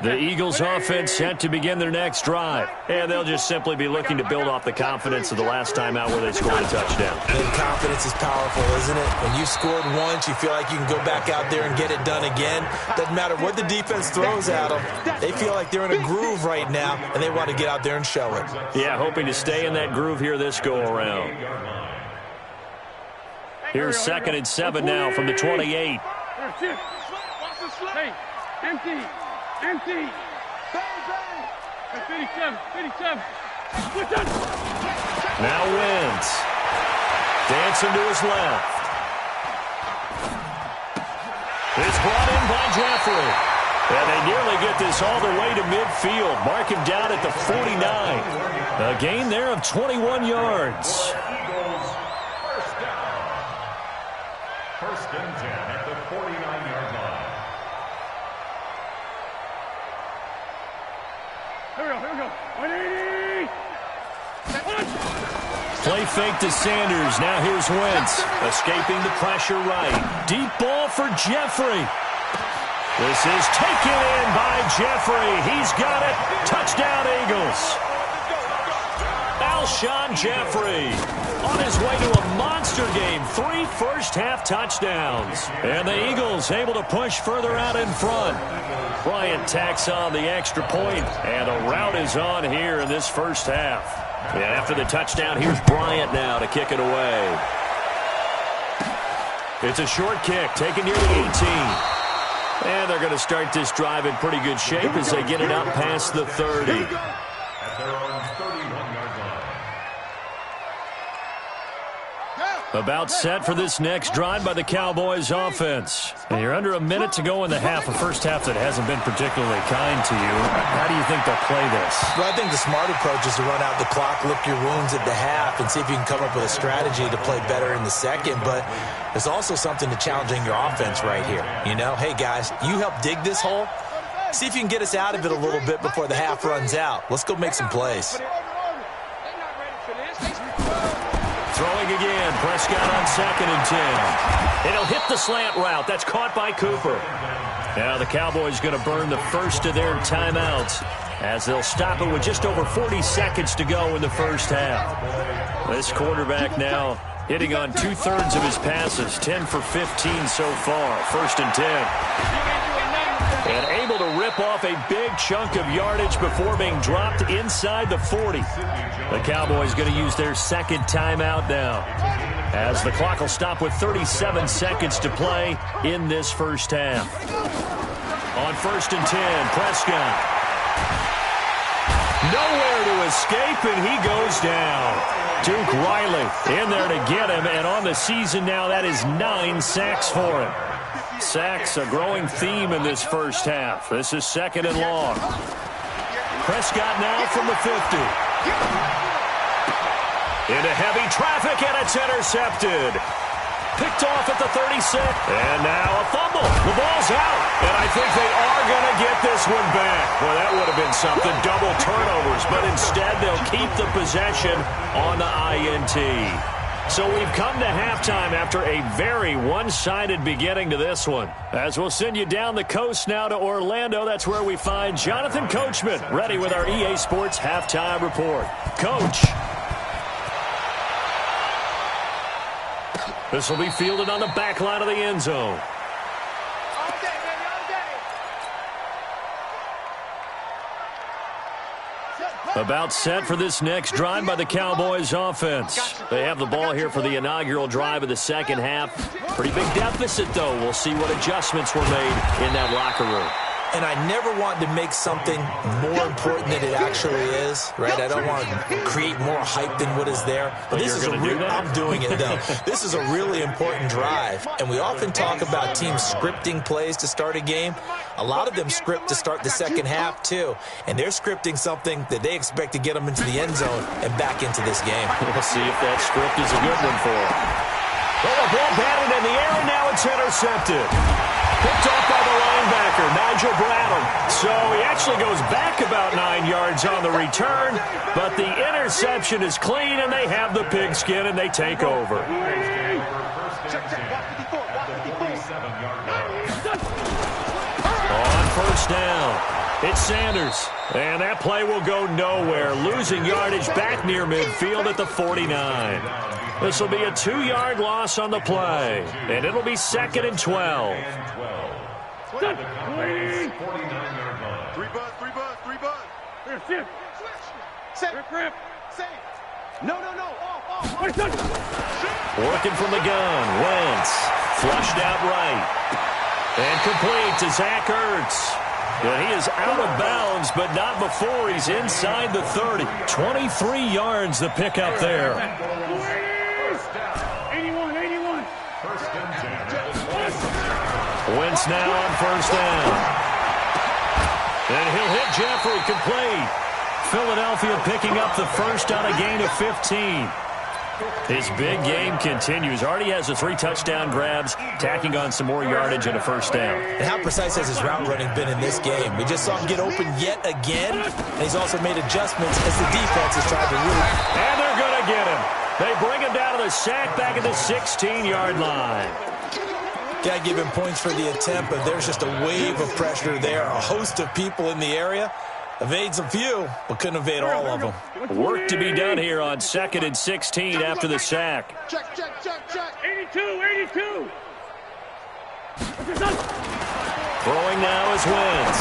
The Eagles offense set to begin their next drive. And they'll just simply be looking to build off the confidence of the last time out where they scored a touchdown. And confidence is powerful, isn't it? When you scored once, you feel like you can go back out there and get it done again. Doesn't matter what the defense throws at them. They feel like they're in a groove right now, and they want to get out there and show it. Yeah, hoping to stay in that groove here this go-around. Here's 2nd and 7 now from the 28. Hey, empty. 57. Now Wentz. Dancing to his left. It's brought in by Jeffrey. And they nearly get this all the way to midfield. Mark him down at the 49. A gain there of 21 yards. First down. First and 10 at the 49-yard line. Here we go. 180. Play fake to Sanders. Now here's Wentz. Escaping the pressure right. Deep ball for Jeffrey. This is taken in by Jeffrey. He's got it. Touchdown, Eagles. Alshon Jeffrey on his way to a monster game. 3 first-half touchdowns. And the Eagles able to push further out in front. Bryant tacks on the extra point, and a rout is on here in this first half. And after the touchdown, here's Bryant now to kick it away. It's a short kick, taken near the 18. And they're going to start this drive in pretty good shape as they get it out past the 30. At their own 31-yard line. About set for this next drive by the Cowboys offense. And you're under a minute to go in the half, a first half that hasn't been particularly kind to you. How do you think they'll play this? Well, I think the smart approach is to run out the clock, lick your wounds at the half, and see if you can come up with a strategy to play better in the second. But there's also something to challenging your offense right here. You know, hey, guys, you help dig this hole. See if you can get us out of it a little bit before the half runs out. Let's go make some plays. Throwing again. Prescott on 2nd and 10. It'll hit the slant route. That's caught by Cooper. Now the Cowboys going to burn the first of their timeouts as they'll stop it with just over 40 seconds to go in the first half. This quarterback now hitting on 2/3 of his passes. 10 for 15 so far. 1st and 10. And able to rip off a big chunk of yardage before being dropped inside the 40. The Cowboys going to use their second timeout now, as the clock will stop with 37 seconds to play in this first half. On 1st and 10, Prescott. Nowhere to escape, and he goes down. Duke Riley in there to get him, and on the season now, that is 9 sacks for him. Sacks, a growing theme in this first half. This is 2nd and long. Prescott now from the 50. Into heavy traffic, and it's intercepted. Picked off at the 36. And now a fumble. The ball's out. And I think they are going to get this one back. Well, that would have been something. Double turnovers. But instead, they'll keep the possession on the INT. So we've come to halftime after a very one-sided beginning to this one. As we'll send you down the coast now to Orlando, that's where we find Jonathan Coachman, ready with our EA Sports Halftime Report. Coach. This will be fielded on the back line of the end zone. About set for this next drive by the Cowboys offense. They have the ball here for the inaugural drive of the second half. Pretty big deficit, though. We'll see what adjustments were made in that locker room. And I never want to make something more important than it actually is, right? I don't want to create more hype than what is there. But this is I'm doing it, though. This is a really important drive. And we often talk about teams scripting plays to start a game. A lot of them script to start the second half, too. And they're scripting something that they expect to get them into the end zone and back into this game. We'll see if that script is a good one for them. Oh, a ball batted in the air, and now it's intercepted. Picked off by the linebacker, Nigel Bradham. So he actually goes back about 9 yards on the return, but the interception is clean, and they have the pigskin, and they take over. On first down, it's Sanders. And that play will go nowhere, losing yardage back near midfield at the 49. This will be a 2-yard loss on the play, and it'll be 2nd and 12. 49-yard line. 3 bud. Here, sit. Safe. Grip. Safe. No. Off. Working from the gun, Wentz. Flushed out right. And complete to Zach Ertz. And he is out of bounds, but not before he's inside the 30. 23 yards the pickup there. 81. First and 10. Wentz now on first down. Jeffrey, complete. Philadelphia picking up the first on a gain of 15. His big game continues. Already has the 3 touchdown grabs, tacking on some more yardage and a first down. And how precise has his route running been in this game? We just saw him get open yet again, and he's also made adjustments as the defense has tried to really... And they're going to get him. They bring him down to the sack back at the 16-yard line. Got to give him points for the attempt, but there's just a wave of pressure there. A host of people in the area. Evades a few, but couldn't evade all of them. Work to be done here on 2nd and 16 after the sack. Check. 82. Throwing now is Wentz.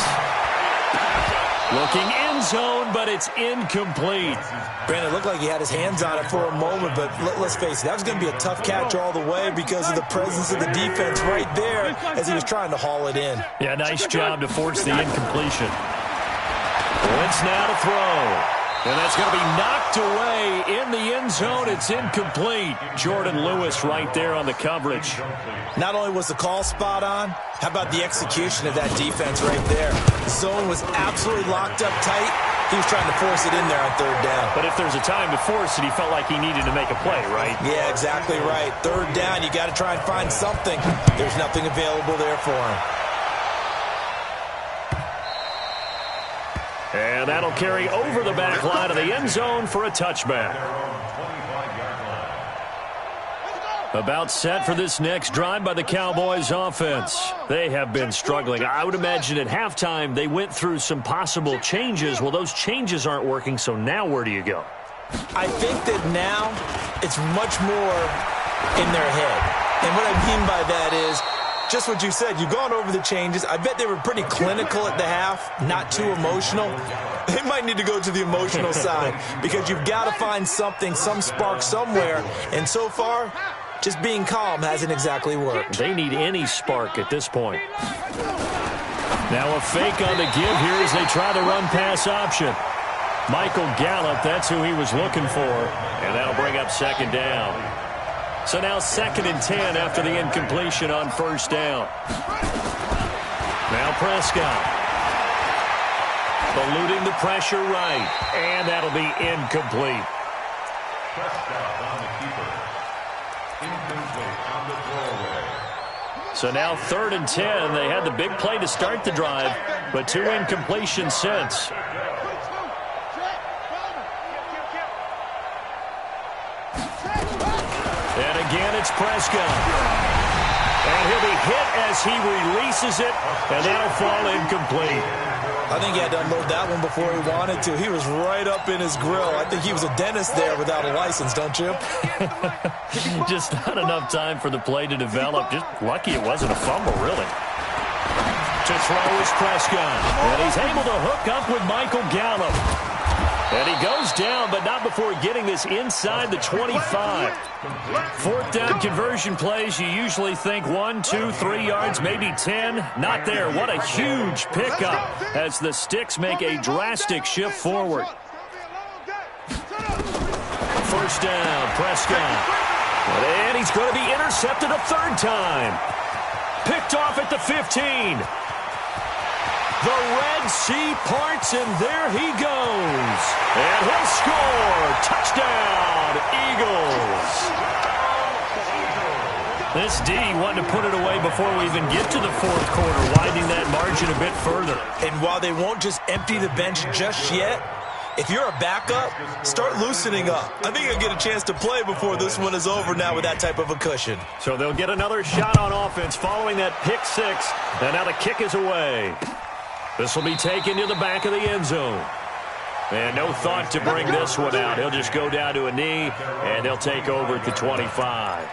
Looking end zone, but it's incomplete. Brandon, looked like he had his hands on it for a moment, but let's face it, that was going to be a tough catch all the way because of the presence of the defense right there as he was trying to haul it in. Yeah, nice job to force the incompletion. Wentz now to throw. And that's going to be knocked away in the end zone. It's incomplete. Jordan Lewis right there on the coverage. Not only was the call spot on, how about the execution of that defense right there? The zone was absolutely locked up tight. He was trying to force it in there on 3rd down. But if there's a time to force it, he felt like he needed to make a play, right? Yeah, exactly right. 3rd down, you got to try and find something. There's nothing available there for him. And that'll carry over the back line of the end zone for a touchback. About set for this next drive by the Cowboys offense. They have been struggling. I would imagine at halftime they went through some possible changes. Well, those changes aren't working, so now where do you go? I think that now it's much more in their head. And what I mean by that is just what you said. You've gone over the changes. I bet they were pretty clinical at the half, not too emotional. They might need to go to the emotional side because you've got to find something, some spark somewhere. And so far, just being calm hasn't exactly worked. They need any spark at this point. Now a fake on the give here as they try the run-pass option. Michael Gallup, that's who he was looking for. And that'll bring up 2nd down. So now 2nd and 10 after the incompletion on 1st down. Now Prescott. Eluding the pressure right. And that'll be incomplete. Prescott on the keeper. Incomplete on the throwaway. So now 3rd and 10. They had the big play to start the drive, but 2 incompletions since. And again, it's Prescott. And he'll be hit as he releases it, and that'll fall incomplete. I think he had to unload that one before he wanted to. He was right up in his grill. I think he was a dentist there without a license, don't you? Just not enough time for the play to develop. Just lucky it wasn't a fumble, really. To throw is Prescott. And he's able to hook up with Michael Gallup. And he goes down, but not before getting this inside the 25. 4th down conversion plays, you usually think 1, 2, 3 yards, maybe 10. Not there. What a huge pickup as the Sticks make a drastic shift forward. 1st down, Prescott. And he's going to be intercepted a 3rd time. Picked off at the 15. The Red Sea parts, and there he goes. And he'll score. Touchdown, Eagles. This D wanted to put it away before we even get to the 4th quarter, widening that margin a bit further. And while they won't just empty the bench just yet, if you're a backup, start loosening up. I think you'll get a chance to play before this one is over now with that type of a cushion. So they'll get another shot on offense following that pick 6. And now the kick is away. This will be taken to the back of the end zone. And no thought to bring this one out. He'll just go down to a knee, and they'll take over at the 25.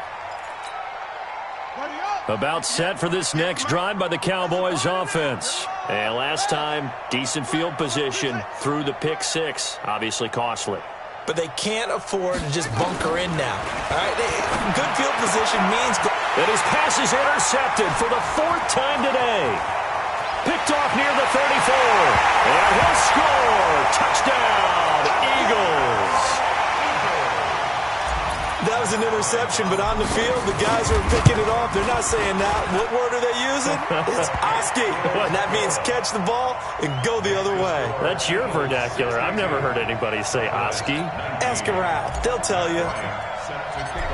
About set for this next drive by the Cowboys offense. And last time, decent field position through the pick 6. Obviously costly. But they can't afford to just bunker in now. All right, good field position means... And his pass is intercepted for the 4th time today. Picked off near the 34. And he'll score. Touchdown, Eagles. That was throws an interception, but on the field, the guys who are picking it off, they're not saying that. What word are they using? It's Oski. And that means catch the ball and go the other way. That's your vernacular. I've never heard anybody say Oski. Ask around. They'll tell you.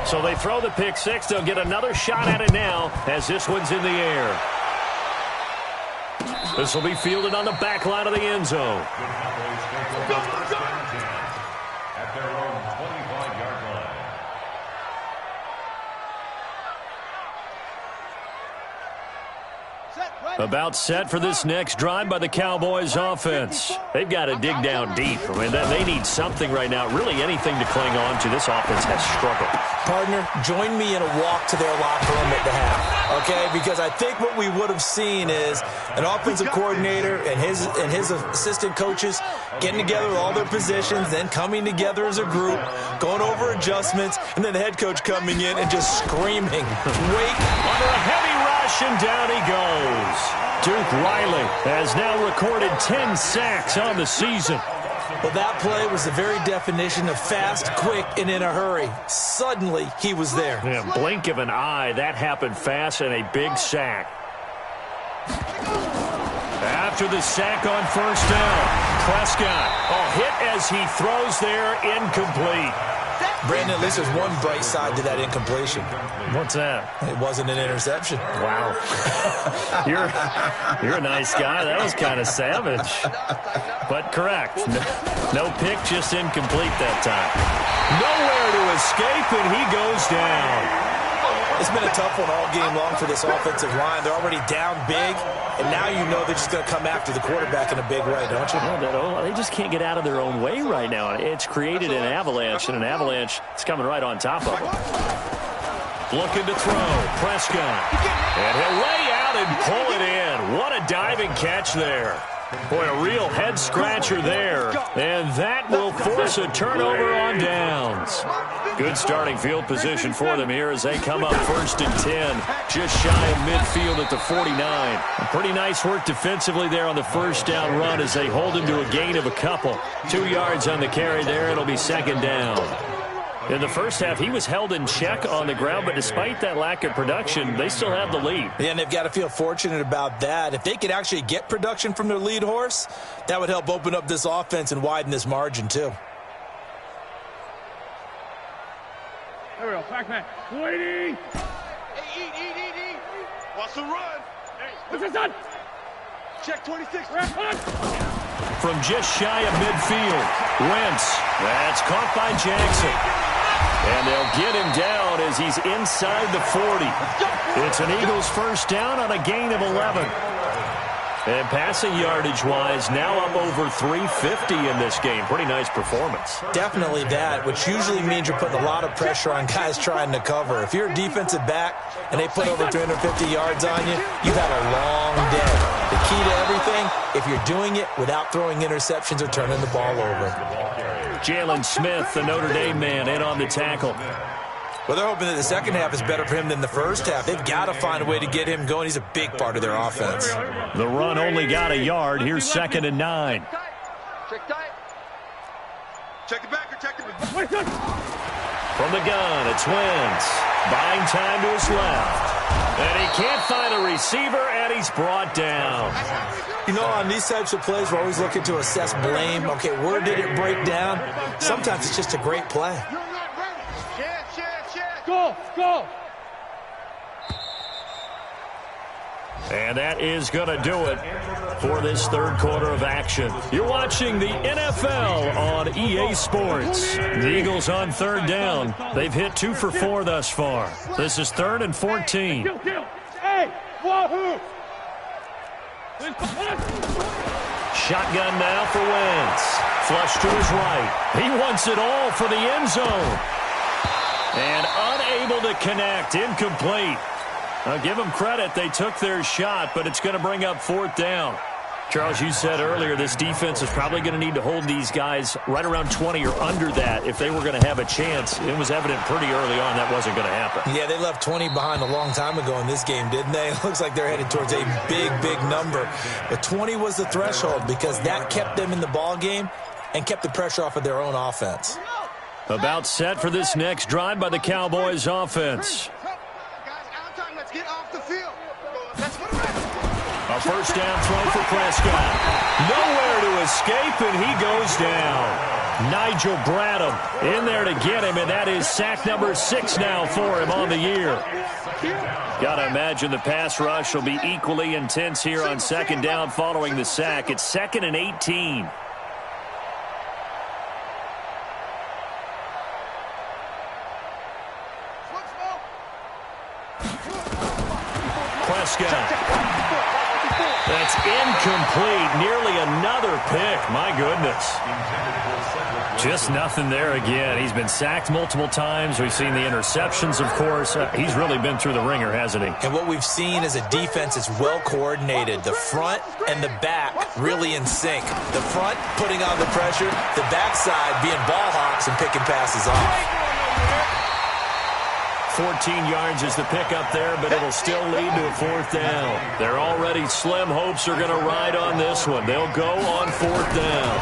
So they throw the pick six. They'll get another shot at it now as this one's in the air. This will be fielded on the back line of the end zone. At their own 25-yard line. About set for this next drive by the Cowboys offense. They've got to dig down deep. I mean, they need something right now, really anything to cling on to. This offense has struggled. Partner, join me in a walk to their locker room at the half, okay? Because I think what we would have seen is an offensive coordinator and his assistant coaches getting together with all their positions, then coming together as a group, going over adjustments, and then the head coach coming in and just screaming, wait. Under a heavy rush, and down he goes. Duke Riley has now recorded 10 sacks on the season. Well, that play was the very definition of fast, quick, and in a hurry. Suddenly, he was there. Yeah, blink of an eye, that happened fast, and a big sack. After the sack on first down, Prescott, hit as he throws there, incomplete. Brandon, at least there's one bright side to that incompletion. What's that? It wasn't an interception. Wow. You're a nice guy. That was kind of savage. But correct. No pick, just incomplete that time. Nowhere to escape, and he goes down. It's been a tough one all game long for this offensive line. They're already down big, and now you know they're just going to come after the quarterback in a big way, don't you? Yeah, they just can't get out of their own way right now. It's created an avalanche, and an avalanche is coming right on top of them. Looking to throw, Prescott. And he'll lay out and pull it in. What a diving catch there. Boy, a real head-scratcher there. And that will force a turnover on downs. Good starting field position for them here as they come up 1st and 10. Just shy of midfield at the 49. Pretty nice work defensively there on the first down run as they hold him to a gain of a couple. 2 yards on the carry there. It'll be 2nd down. In the first half, he was held in check on the ground, but despite that lack of production, they still have the lead. Yeah, and they've got to feel fortunate about that. If they could actually get production from their lead horse, that would help open up this offense and widen this margin, too. There we go. Pac-Man. Waiting. Hey, eat. Watch the run. What's this done? Check 26. From just shy of midfield, Wentz. That's caught by Jackson. And they'll get him down as he's inside the 40. It's an Eagles first down on a gain of 11. And passing yardage-wise, now up over 350 in this game. Pretty nice performance. Definitely that, which usually means you're putting a lot of pressure on guys trying to cover. If you're a defensive back and they put over 350 yards on you, you've had a long day. The key to everything, if you're doing it without throwing interceptions or turning the ball over. Jalen Smith, the Notre Dame man, in on the tackle. Well, they're hoping that the second half is better for him than the first half. They've got to find a way to get him going. He's a big part of their offense. The run only got a yard. Here's 2nd and 9. Check tight. Check the back or check the... From the gun, it's Wentz. Buying time to his left. And he can't find a receiver, and he's brought down. You know, on these types of plays, we're always looking to assess blame. Okay, where did it break down? Sometimes it's just a great play. Go! And that is going to do it for this third quarter of action. You're watching the NFL on EA Sports. The Eagles on 3rd down. They've hit 2 for 4 thus far. This is 3rd and 14. Hey, wahoo! Shotgun now for Wentz. Flush to his right. He wants it all for the end zone. And unable to connect. Incomplete. I'll give them credit. They took their shot, but it's going to bring up 4th down. Charles, you said earlier this defense is probably going to need to hold these guys right around 20 or under that if they were going to have a chance. It was evident pretty early on that wasn't going to happen. Yeah, they left 20 behind a long time ago in this game, didn't they? It looks like they're headed towards a big number. But 20 was the threshold because that kept them in the ball game and kept the pressure off of their own offense. About set for this next drive by the Cowboys offense. A first down throw for Prescott. Nowhere to escape, and he goes down. Nigel Bradham in there to get him, and that is sack number 6 now for him on the year. Got to imagine the pass rush will be equally intense here on second down following the sack. It's 2nd and 18. Prescott. That's incomplete. Nearly another pick. My goodness. Just nothing there again. He's been sacked multiple times. We've seen the interceptions, of course. He's really been through the ringer, hasn't he? And what we've seen is a defense that's well coordinated. The front and the back really in sync. The front putting on the pressure. The backside being ball hawks and picking passes off. 14 yards is the pickup there, but it'll still lead to a 4th down. They're already slim hopes are going to ride on this one. They'll go on 4th down.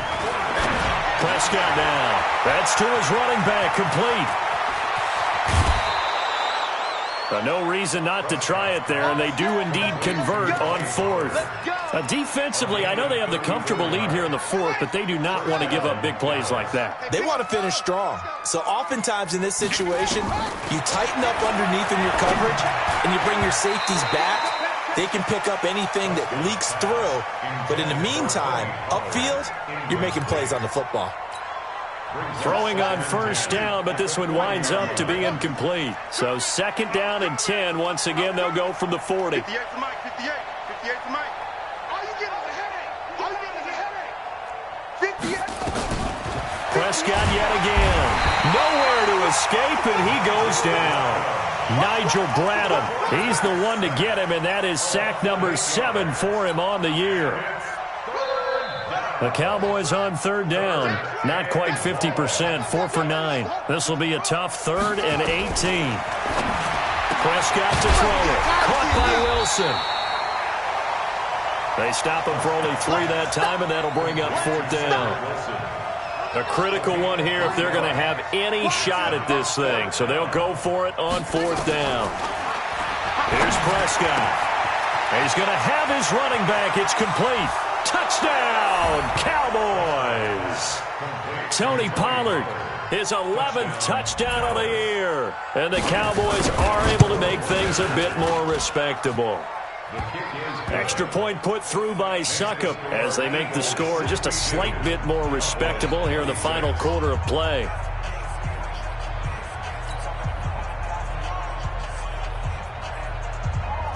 Prescott now. That's to his running back, complete. No reason not to try it there, and they do indeed convert on 4th. Defensively, I know they have the comfortable lead here in the 4th, but they do not want to give up big plays like that. They want to finish strong. So oftentimes in this situation, you tighten up underneath in your coverage, and you bring your safeties back. They can pick up anything that leaks through. But in the meantime, upfield, you're making plays on the football. Throwing on first down, but this one winds up to be incomplete. So 2nd down and 10. Once again, they'll go from the 40. 58 to Mike, 58. 58 to Mike. All you get is a headache. All you get is a headache. 58. Prescott yet again. Nowhere to escape, and he goes down. Nigel Bradham, he's the one to get him, and that is sack number 7 for him on the year. The Cowboys on 3rd down. Not quite 50%, 4 for 9. This will be a tough 3rd and 18. Prescott to throw it. Caught by Wilson. They stop him for only 3 that time, and that'll bring up 4th down. A critical one here if they're going to have any shot at this thing. So they'll go for it on 4th down. Here's Prescott. He's going to have his running back. It's complete. Touchdown, Cowboys! Tony Pollard, his 11th touchdown of the year. And the Cowboys are able to make things a bit more respectable. Extra point put through by Succop as they make the score just a slight bit more respectable here in the final quarter of play.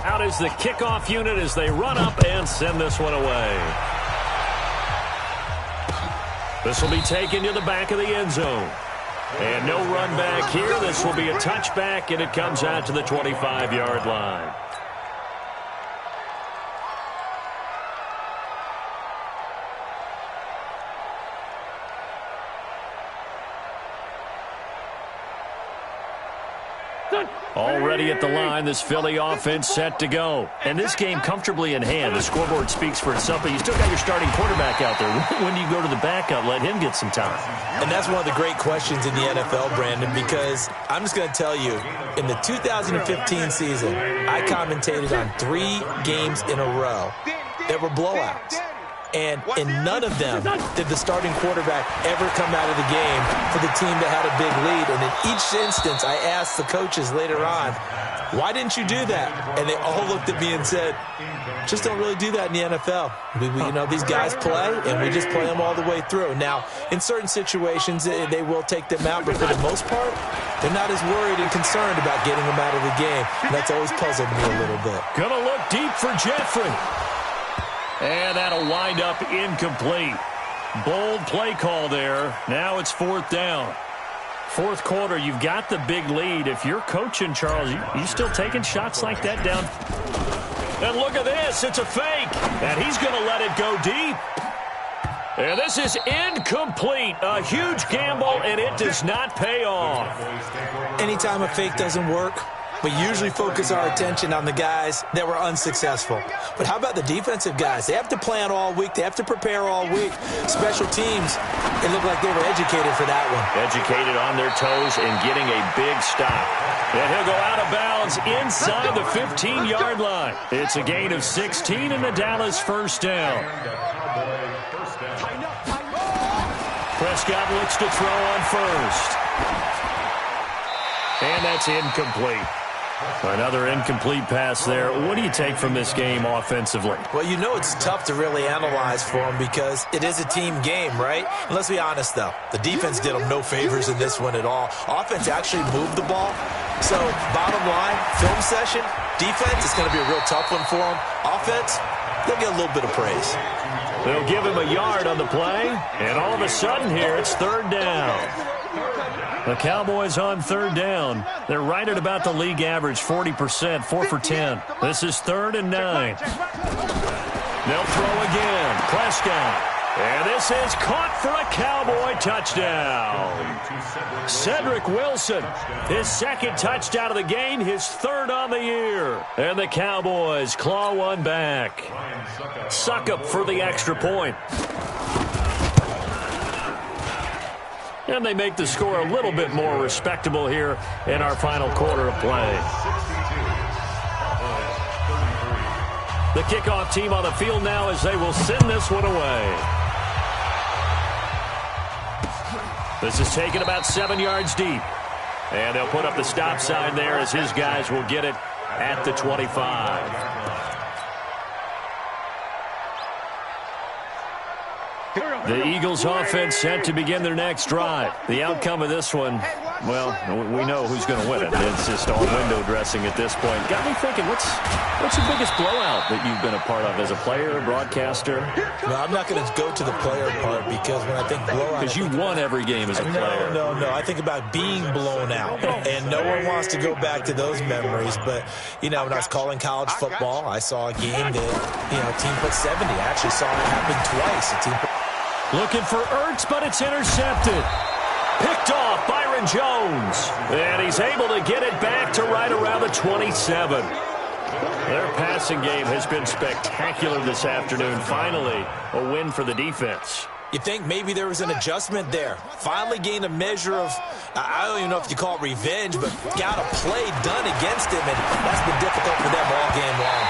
Out is the kickoff unit as they run up and send this one away. This will be taken to the back of the end zone. And no run back here. This will be a touchback, and it comes out to the 25-yard line. Already at the line, this Philly offense set to go. And this game comfortably in hand. The scoreboard speaks for itself, but you still got your starting quarterback out there. When do you go to the backup? Let him get some time. And that's one of the great questions in the NFL, Brandon, because I'm just going to tell you, in the 2015 season, I commentated on 3 games in a row that were blowouts. And in none of them did the starting quarterback ever come out of the game for the team that had a big lead. And in each instance, I asked the coaches later on, why didn't you do that? And they all looked at me and said, just don't really do that in the NFL. You know, these guys play, and we just play them all the way through. Now, in certain situations, they will take them out, but for the most part, they're not as worried and concerned about getting them out of the game. And that's always puzzled me a little bit. Gonna look deep for Jeffrey. And that'll wind up incomplete. Bold play call there. Now it's 4th down. 4th quarter, you've got the big lead. If you're coaching, Charles, you still taking shots like that down? And look at this. It's a fake. And he's going to let it go deep. And this is incomplete. A huge gamble, and it does not pay off. Anytime a fake doesn't work, We usually focus our attention on the guys that were unsuccessful. But how about the defensive guys? They have to plan all week. They have to prepare all week. Special teams, it looked like they were educated for that one. Educated on their toes and getting a big stop. And he'll go out of bounds inside the 15-yard line. It's a gain of 16 and the Dallas first down. Prescott looks to throw on first. And that's incomplete. Another incomplete pass there. What do you take from this game offensively? Well, you know it's tough to really analyze for them because it is a team game, right? And let's be honest, though. The defense did them no favors in this one at all. Offense actually moved the ball. So, bottom line, film session, defense is going to be a real tough one for them. Offense, they'll get a little bit of praise. They'll give him a yard on the play, and all of a sudden here it's third down. The Cowboys on third down. They're right at about the league average, 40%, 4 for 10. This is 3rd and 9. They'll throw again. Prescott. And this is caught for a Cowboy touchdown. Cedric Wilson, his second touchdown of the game, his 3rd on the year. And the Cowboys claw one back. Succop for the extra point. And they make the score a little bit more respectable here in our final quarter of play. The kickoff team on the field now as they will send this one away. This is taken about 7 yards deep. And they'll put up the stop sign there as his guys will get it at the 25. The Eagles offense set to begin their next drive. The outcome of this one, well, we know who's going to win it. It's just all window dressing at this point. Got me thinking, what's the biggest blowout that you've been a part of as a player, broadcaster? No, I'm not going to go to the player part because when I think blowout... Because you won every game as a player. No. I think about being blown out. And no one wants to go back to those memories. But, when I was calling college football, I saw a game that, a team put 70. I actually saw it happen twice. A team put... Looking for Ertz, but it's intercepted. Picked off Byron Jones. And he's able to get it back to right around the 27. Their passing game has been spectacular this afternoon. Finally, a win for the defense. You think maybe there was an adjustment there. Finally gained a measure of, I don't even know if you call it revenge, but got a play done against him, and that's been difficult for them all game long.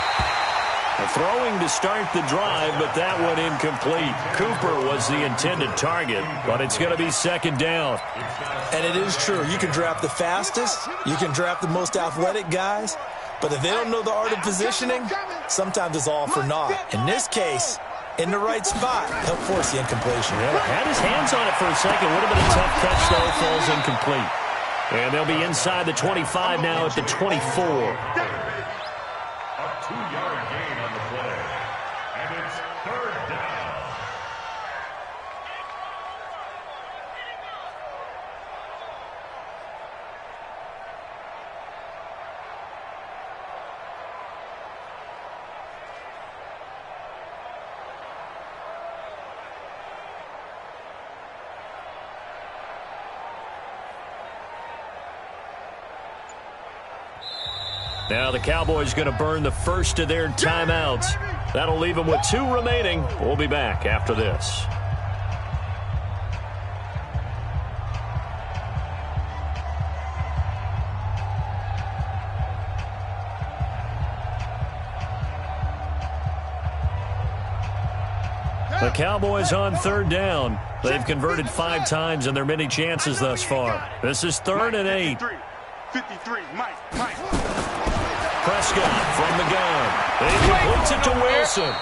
Throwing to start the drive, but that one incomplete. Cooper was the intended target, but it's going to be 2nd down. And it is true. You can draft the fastest. You can draft the most athletic guys. But if they don't know the art of positioning, sometimes it's all for naught. In this case, in the right spot, help force the incompletion. Yeah, had his hands on it for a second. Would have been a tough catch, though. Falls incomplete. And they'll be inside the 25 now at the 24. A 2-yard gain on the play. And it's 3rd down. Now the Cowboys going to burn the first of their timeouts. That'll leave them with 2 remaining. We'll be back after this. The Cowboys on 3rd down. They've converted 5 times in their many chances thus far. This is 3rd and 8. 53, Mike. Prescott from the gun. He completes it to Wilson.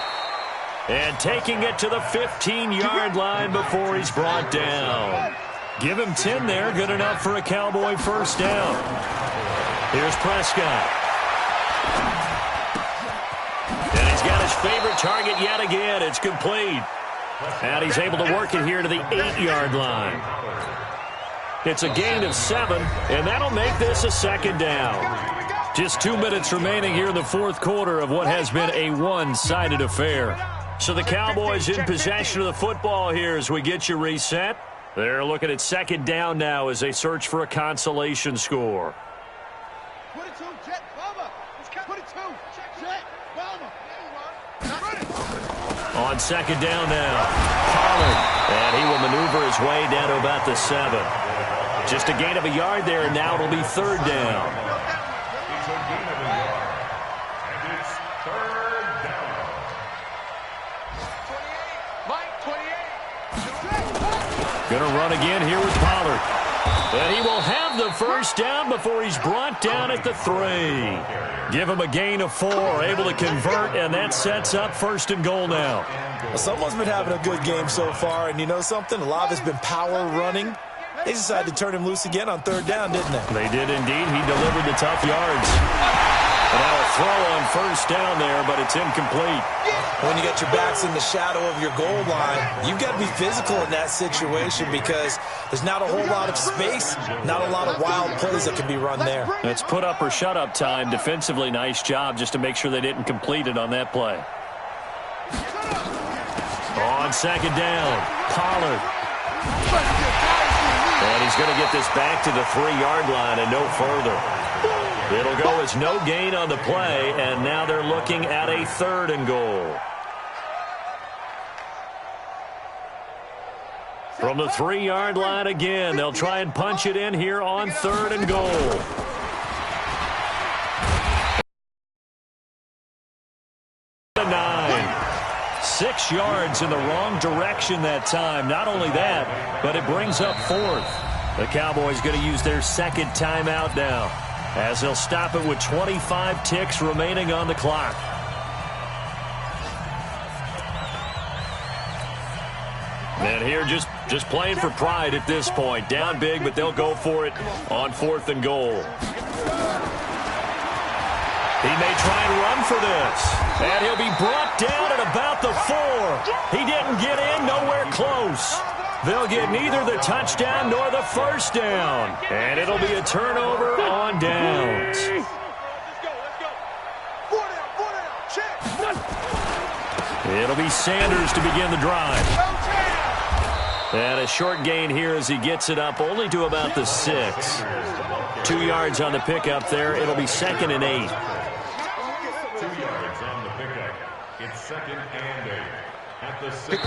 And taking it to the 15-yard line before he's brought down. Give him 10 there. Good enough for a Cowboy first down. Here's Prescott. And he's got his favorite target yet again. It's complete. And he's able to work it here to the 8-yard line. It's a gain of 7, and that'll make this a 2nd down. Just 2 minutes remaining here in the 4th quarter of what has been a one-sided affair. So the Cowboys in possession of the football here as we get you reset. They're looking at 2nd down now as they search for a consolation score. 22, On second down now, Pollard. And he will maneuver his way down to about the 7. Just a gain of a yard there, and now it'll be third down. It's a gain of a yard. And it's third down. 28. Going to run again here with Pollard. And he will have the first down before he's brought down at the 3. Give him a gain of 4, able to convert, and that sets up first and goal now. Well, someone's been having a good game so far, and you know something? A lot of it's been power running. They decided to turn him loose again on third down, didn't they? They did indeed. He delivered the tough yards. And now a throw on first down there, but it's incomplete. When you got your backs in the shadow of your goal line, you've got to be physical in that situation because there's not a whole lot of space, not a lot of wild plays that can be run there. It's put up or shut up time. Defensively, nice job just to make sure they didn't complete it on that play. On second down, Pollard. And he's going to get this back to the 3-yard line and no further. It'll go as no gain on the play, and now they're looking at a third and goal. From the 3-yard line again, they'll try and punch it in here on third and goal. The 9. 6 yards in the wrong direction that time. Not only that, but it brings up fourth. The Cowboys going to use their second timeout now, as they'll stop it with 25 ticks remaining on the clock. And here just playing for pride at this point. Down big, but they'll go for it on fourth and goal. He may try and run for this. And he'll be brought down at about the 4. He didn't get in, nowhere close. They'll get neither the touchdown nor the first down. And it'll be a turnover on downs. Let's go. 4 down. Check. It'll be Sanders to begin the drive. And a short gain here as he gets it up only to about the 6. 2 yards on the pickup there. It'll be second and 8. 2 yards on the pickup. It's second and 8 at the 6.